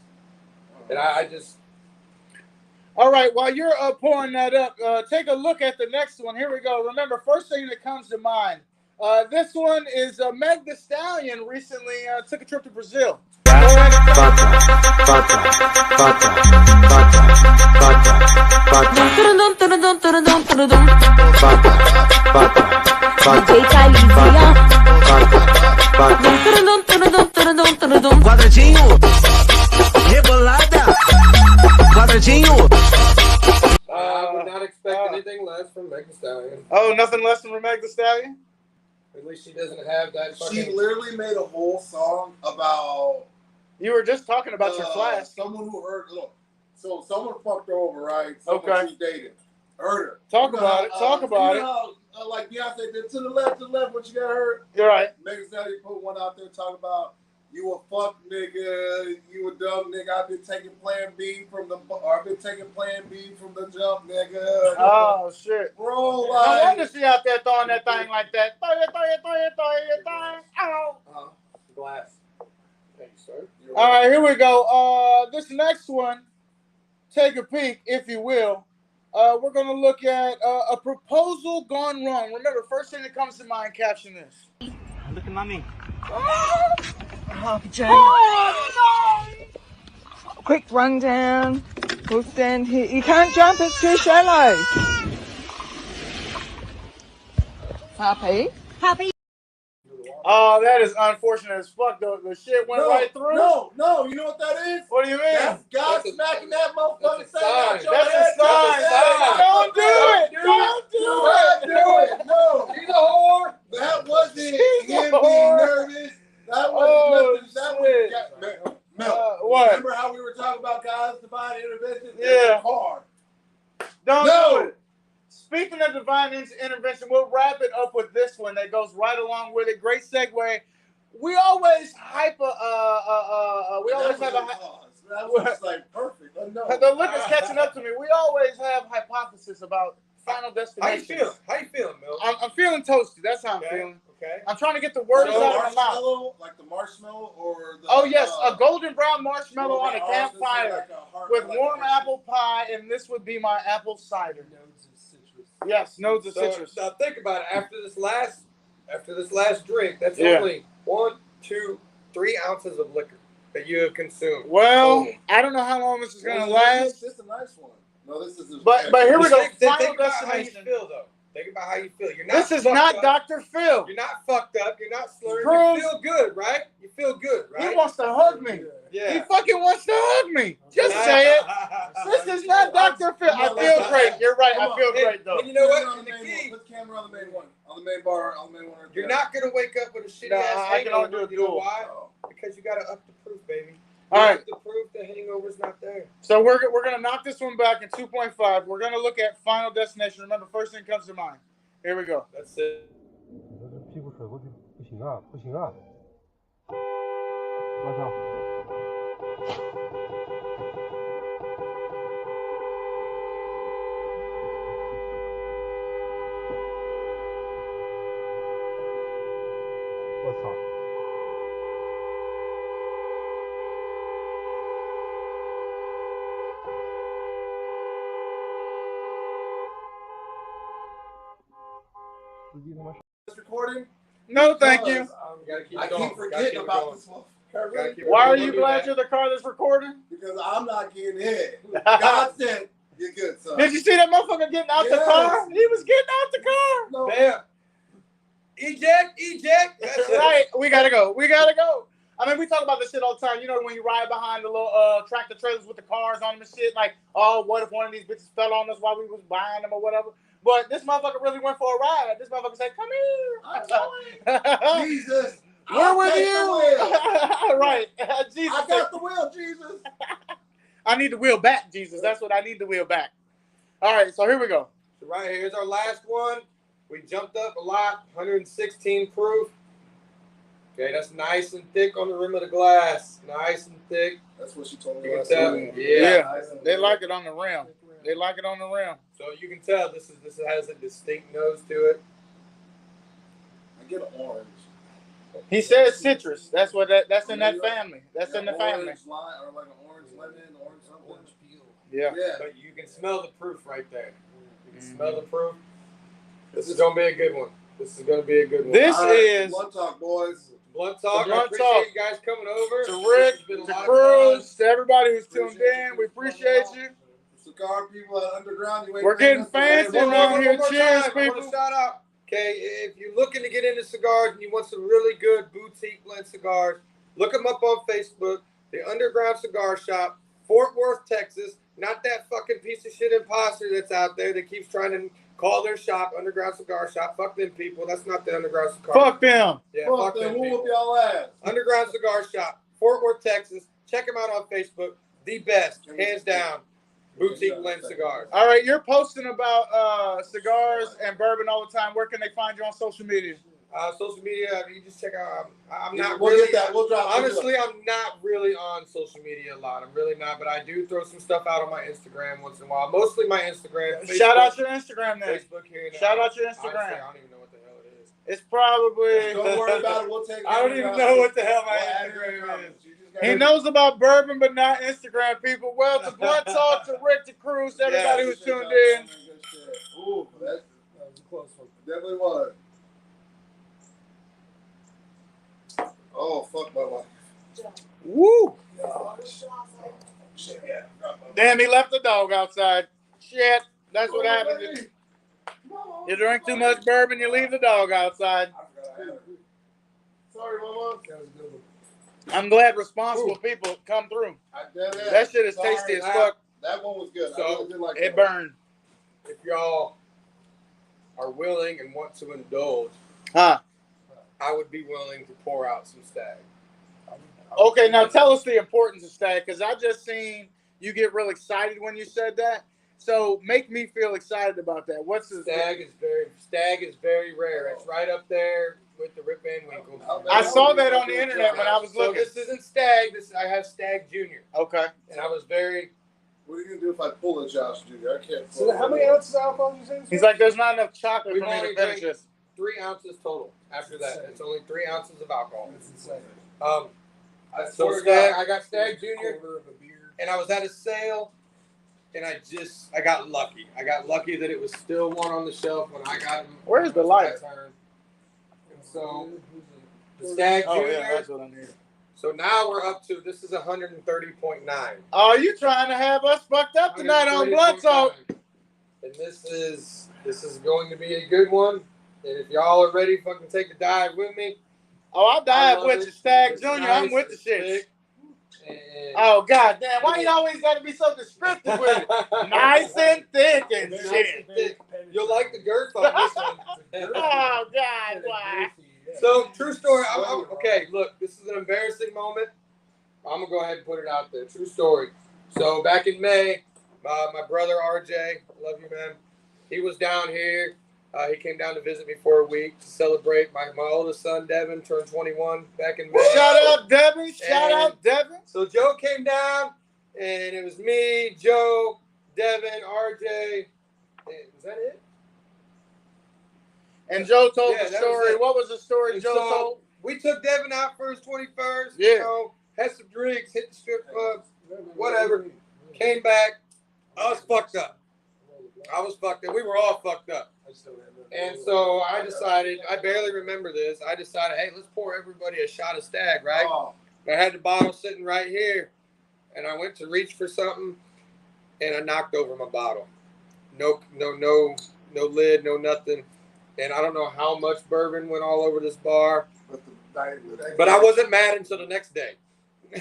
And I just. All right, while you're pouring that up, take a look at the next one. Here we go. Remember, first thing that comes to mind. This one is Meg Thee Stallion recently took a trip to Brazil. Quadradinho, rebolada, quadradinho, Oh, nothing less than Meg the Stallion? At least she doesn't have that She fucking... literally made a whole song about. You were just talking about your flask. Someone who heard. Look, so someone fucked her over, right? Someone Okay. she was dating. Heard her. Talk about it. Talk about it. How, like Beyonce did to the left when she got hurt. You're right. Megan Thee Stallion put one out there talking about you a fuck nigga, you a dumb nigga. I've been taking Plan B from the jump, nigga. Oh shit, bro! No Like, wonder she out there throwing that thing like that. Throw your thing. Ow. Glass. Thank you, sir. All right, here we go. This next one, take a peek, if you will. We're gonna look at a proposal gone wrong. Remember, first thing that comes to mind, caption this. Look at mommy. Harvey Jane. Oh, no! Quick rundown. We'll stand here. You can't jump, it's too shallow. Happy? Happy. Oh, that is unfortunate as fuck. The shit went right through. No, you know what that is? What do you mean? That's God smacking that motherfucking thing out your That's head. a sign. Don't do it. Don't do it. No. She's a whore. That wasn't him She's a being whore. nervous. That wasn't nothing. That shit. was Mel. What? Remember how we were talking about God's divine intervention? Yeah. Hard. Don't No. do it. Speaking of divine intervention, we'll wrap it up with this one that goes right along with it. Great segue. We always have That was like perfect. No. the liquor's catching up to me. We always have hypotheses about Final How you Destination. feel? How you feeling, Mel? I'm feeling toasty. That's how I'm feeling. Okay. I'm trying to get the words So out of my mouth. marshmallow, like the marshmallow or the. Oh yes, a golden brown marshmallow on a oh, this is campfire like a heart- with like warm a- apple pie, and this would be my apple cider. Yes, nodes of citrus. Now think about it. After this last drink, that's Yeah. only 1, 2, 3 ounces of liquor that you have consumed. Well, Total. I don't know how long this is gonna This last, is a nice one. No, this is. but here we go. Think Final about how you Destination. feel, though. Think about how you feel. You're not. This is fucked not up. Dr. Phil. You're not fucked up. You're not slurring. Bruce. You feel good, right? You feel good, right? He wants to hug me. Yeah. He fucking wants to hug me. Just say it. This is not Dr. Phil. I feel great. You're right. I feel great though. And you know what? On And the the main key, one. Put the camera on the main one. On the main bar. On the main one. you're not gonna wake up with a shitty No, ass I can only hangover. do a You know duel. why? Because you gotta up the proof, baby. All right. Up the proof. The hangover's not there. So we're gonna knock this one back in 2.5. We're gonna look at Final Destination. Remember, first thing comes to mind. Here we go. That's it. 屁股甩过去，不行啊，不行啊！我操！我操！ This recording. No, thank you. I keep forgetting about this one. Why are you glad you're the car that's recording? Because I'm not getting hit. God said you're good, son. Did you see that motherfucker getting out the Yes. car? He was getting out the car. No. Bam. Eject. That's it. Right. We gotta go. I mean, we talk about this shit all the time. You know, when you ride behind the little tractor trailers with the cars on them and shit, like, oh, what if one of these bitches fell on us while we was buying them or whatever? But this motherfucker really went for a ride. This motherfucker said, "Come here." Jesus. We're I'll with take you. the wheel. Right. Jesus. I got the wheel, Jesus. I need the wheel back, Jesus. That's what I need, the wheel back. All right, so here we go. So right here's our last one. We jumped up a lot, 116 proof. Okay, that's nice and thick on the rim of the glass. Nice and thick. That's what she told me You can last tell. week. Yeah. They like it on the rim. They like it on the rim. So you can tell this has a distinct nose to it. I get an orange. He says citrus. That's what that's in that family. That's in the Orange family. lime, or like an orange lemon, orange something. Orange peel. Yeah. But you can smell the proof right there. You can smell the proof. This is gonna be a good one. This is gonna be a good one. This All right, is Blunt Talk, boys. Blunt Talk. Blunt I appreciate Talk. you guys coming over. to This Rick, has been a to lot of Cruz, fun. to everybody who's tuned Appreciate in. We you for appreciate coming you. Cigar people at Underground. You ain't We're paying getting us for that. fancy around here. Cheers, I want people. to shout out. Okay, if you're looking to get into cigars and you want some really good boutique blend cigars, look them up on Facebook. The Underground Cigar Shop, Fort Worth, Texas. Not that fucking piece of shit imposter that's out there that keeps trying to Call their shop, Underground Cigar Shop. Fuck them people. That's not the Underground Cigar. Fuck them. Yeah, Fuck them. We'll whoop y'all ass. Underground Cigar Shop, Fort Worth, Texas. Check them out on Facebook. The best, hands down, boutique blend cigars. All right, you're posting about cigars and bourbon all the time. Where can they find you on social media? Social media, you just check out. I'm not We'll really. get that. We'll drop. Honestly, I'm not really on social media a lot. I'm really not, but I do throw some stuff out on my Instagram once in a while. Mostly my Instagram. Facebook, Shout out your Instagram then. Facebook here. Shout out your Honestly, Instagram. I don't even know what the hell it is. It's probably. Don't worry about it. We'll take it. I don't even know what the hell my Instagram is. He knows about bourbon, but not Instagram, people. Well, to Blunt Talk, to Rick, to Cruz, to everybody who's tuned in. Ooh, that was a close one. Definitely was. Oh, fuck my wife. Woo! Damn, he left the dog outside. Shit, that's what happens. You drink too much bourbon, you leave the dog outside. Sorry, Mama. That was a good one. I'm glad responsible people come through. That shit is tasty as fuck. That one was good. So, I really did like It that. burned. If y'all are willing and want to indulge, Huh. I would be willing to pour out some Stag. Okay, now tell us the importance of Stag, because I just seen you get real excited when you said that. So make me feel excited about that. What's the Stag is very rare. It's right up there with the Rip Van Winkle. I saw that on the internet when I was looking. So this isn't Stag. I have Stag Junior. Okay. And I was very. What are you gonna do if I pull a Josh Jr.? I can't. So how many ounces of alcohol did you say? He's like, there's not enough chocolate We've for me only to finish drank this. 3 ounces total. After that, it's only 3 ounces of alcohol. That's insane. So Stag, I got Stag Junior, and I was at a sale, and I got lucky. I got lucky that it was still one on the shelf when I got him. Where's the light? And so the Stag Oh, Junior. yeah, that's what I need. So now we're up to, this is 130.9. Oh, you trying to have us fucked up tonight on Blunt Talk? And this is going to be a good one. And if y'all are ready, fucking take a dive with me. Oh, I'll dive with you, Stag Junior. I'm with the shit. Oh, god damn. Why you always got to be so descriptive with it? Nice and thick and shit. You'll like the girth on this one. Oh, God, why? So, true story. Okay, look, this is an embarrassing moment. I'm going to go ahead and put it out there. True story. So, back in May, my brother RJ, I love you, man. He was down here. He came down to visit me for a week to celebrate. My oldest son, Devin, turned 21 back in May. Shout out, Devin. Shout out, Devin. So Joe came down, and it was me, Joe, Devin, RJ. Is that it? And Joe told Yeah, the that story. was it. What was the story And Joe so told? we took Devin out for his 21st. Yeah. You know, had some drinks, hit the strip club, whatever. Came back. I was fucked up. We were all fucked up. And so I decided, I barely remember this. I decided, hey, let's pour everybody a shot of Stag, right? Oh. I had the bottle sitting right here, and I went to reach for something, and I knocked over my bottle. No lid, no nothing. And I don't know how much bourbon went all over this bar, but I wasn't mad until the next day.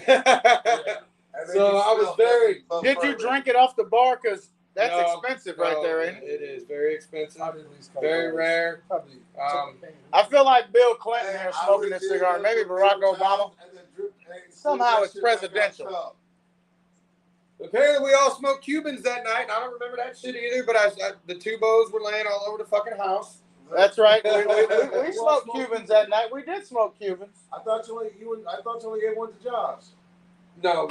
So I was very. Did you drink it off the bar? Because that's No, expensive right there, ain't it? It is very expensive, very rare. I feel like Bill Clinton here smoking this cigar. Maybe Barack Obama. Somehow it's presidential. Apparently, we all smoked Cubans that night. I don't remember that shit either, but the two bows were laying all over the fucking house. That's right. We smoked Cubans that night. We did smoke Cubans. I thought you only gave one to Josh. No.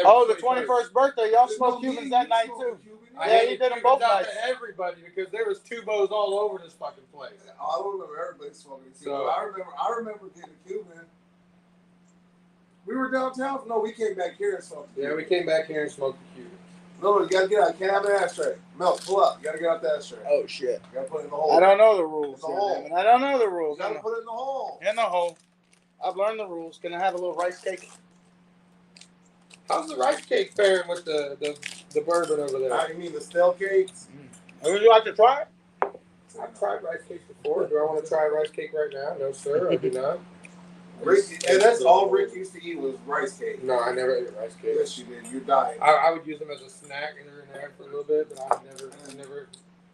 Oh, the 21st birthday. Y'all smoked Cubans that night, too. Yeah, you did them both nights. Everybody, because there was two bows all over this fucking place. I don't remember everybody smoking a Cuban. So, I remember getting a Cuban. We were downtown. No, we came back here and smoked. Yeah, we came back here and smoked the Cuban. No, you gotta get out. You can't have an ashtray. Milk, pull up. You gotta get out the ashtray. Oh shit! You gotta put it in the hole. I don't know the rules. The hole. I don't know the rules. You gotta put it in the hole. In the hole. I've learned the rules. Can I have a little rice cake? How's the rice cake faring with the bourbon over there? You mean the stale cakes? Would you like to try it? I've tried rice cakes before. Do I want to try rice cake right now? No, sir. I do not. And that's all Rick used to eat was rice cake. No, I never ate rice cake. Yes, you did. You're dying. I would use them as a snack in there for a little bit, but I never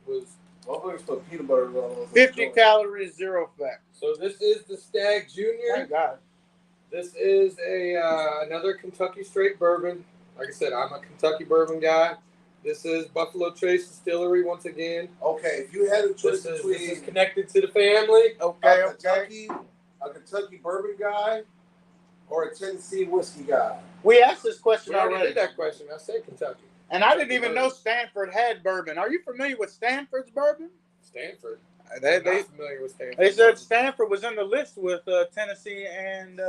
was Motherfuckers put peanut butter on 50 calories, 0 fat. So this is the Stag Junior. Thank God. This is another Kentucky straight bourbon. Like I said, I'm a Kentucky bourbon guy. This is Buffalo Trace Distillery once again. Okay, if you had a choice This between is connected to the family. Okay, a Kentucky bourbon guy or a Tennessee whiskey guy. We asked this question We already already. did that question. I said Kentucky. And I didn't even know Stanford had bourbon. Are you familiar with Stanford's bourbon? Stanford. I'm not familiar with Stanford. They said Stanford was in the list with Tennessee and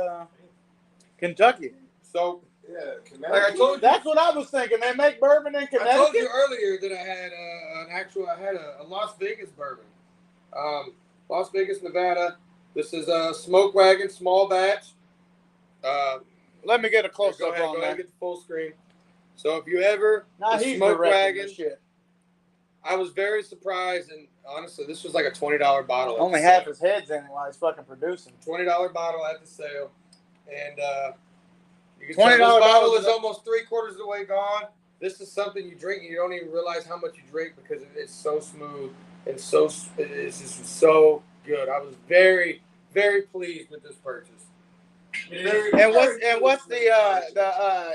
Kentucky. So, yeah, like I told you, that's what I was thinking. They make bourbon in Connecticut. I told you earlier that I had a Las Vegas bourbon. Las Vegas, Nevada. This is a Smoke Wagon, small batch. Let me get a close go up ahead, on go that. ahead, get the full screen. So if you ever He's Smoke directing Wagon, the shit. I was very surprised, and honestly, this was like a $20 bottle. Only half his head's in it while he's fucking producing. $20 bottle at the sale, and you can $20 tell this bottle bottles is almost 3/4 of the way gone. This is something you drink and you don't even realize how much you drink because it's so smooth and it is just so good. I was very, very pleased with this purchase. And what's the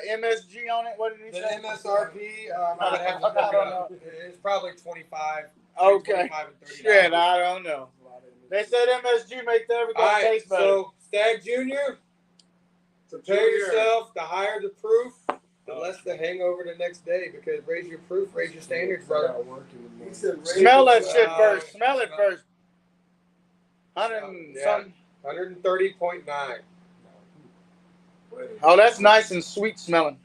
MSG on it? What did he say? The MSRP, I would have to look it up. It's probably 25. Okay. 25 and $30. Shit, I don't know. They said MSG makes everything All right, taste better. so Stag Junior, prepare yourself. The higher the proof, the less the hangover the next day. Because raise your proof, raise your standards, brother. Smell that shit first. Smell it first. 130.9. Oh, that's nice and sweet smelling.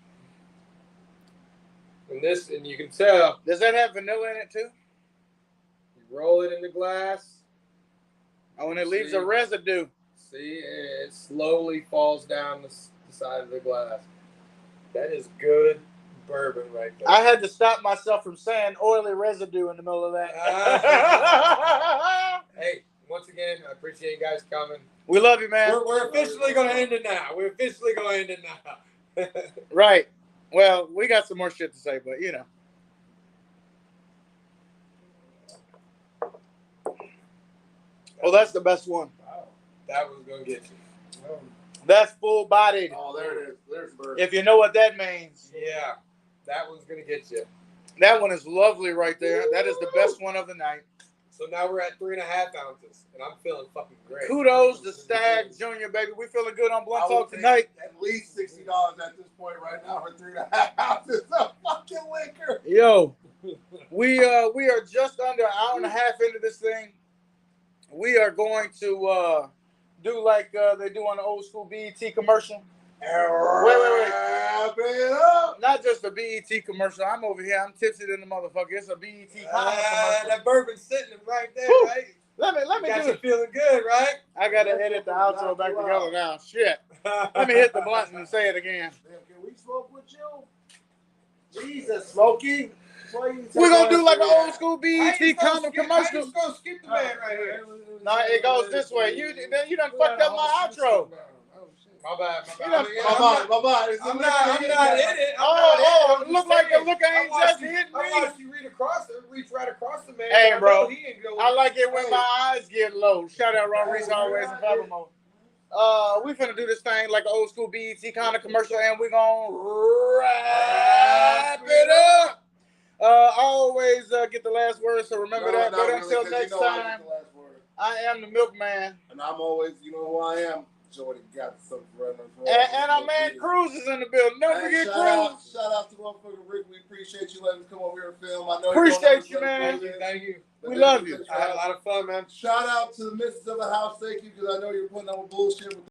And you can tell. Does that have vanilla in it too? You roll it in the glass. Oh, and it leaves a residue. See, it slowly falls down the side of the glass. That is good bourbon right there. I had to stop myself from saying oily residue in the middle of that. Hey, once again, I appreciate you guys coming. We love you, man. We're officially going to end it now. We're officially going to end it now. Right. Well, we got some more shit to say, but you know. Oh, that's the best one. Wow. That was going to get you. That's full bodied. Oh, there it is. There's bird. If you know what that means. Yeah. That one's going to get you. That one is lovely right there. That is the best one of the night. So now we're at 3.5 ounces, and I'm feeling fucking great. Kudos to Stag Junior, baby. We feeling good on Blunt Talk tonight. At least $60 at this point right now for 3.5 ounces of fucking liquor. Yo, we are just under an hour and a half into this thing. We are going to do like they do on the old school BET commercial. Wait. Not just a BET commercial. I'm over here. I'm tipsy than the motherfucker. It's a BET commercial. That bourbon's sitting right there, Woo. right? Let me Got do you it. feeling good, right? I got to edit the outro back together now. Shit. Let me hit the blunt and say it again. Damn, can we smoke with you? Jesus, Smokey. We're going to do like an old school BET commercial. I'm just going to skip the man right here. No, it goes this way. You done fucked up my outro. My bad. My bad. I'm not in it. Oh, look like the look ain't just hit me. I watched you reach right across the man. Hey, bro. He ain't go I like it when my eyes get low. Shout out Ron Reese always and Papa Mo. We finna do this thing like an old school BET kind of commercial, and we gonna wrap it up. Always get the last word, so remember that. But until next time, I am the milkman. And I'm always, you know who I am. Jordy got something running. And our man Cruz is in the building. Don't forget Cruz. Shout out to motherfucker Rick. We appreciate you letting us come over here and film. I know appreciate you, man. Thank you. We love you. I had a lot of fun, man. Shout out to the missus of the house. Thank you, because I know you're putting up with bullshit with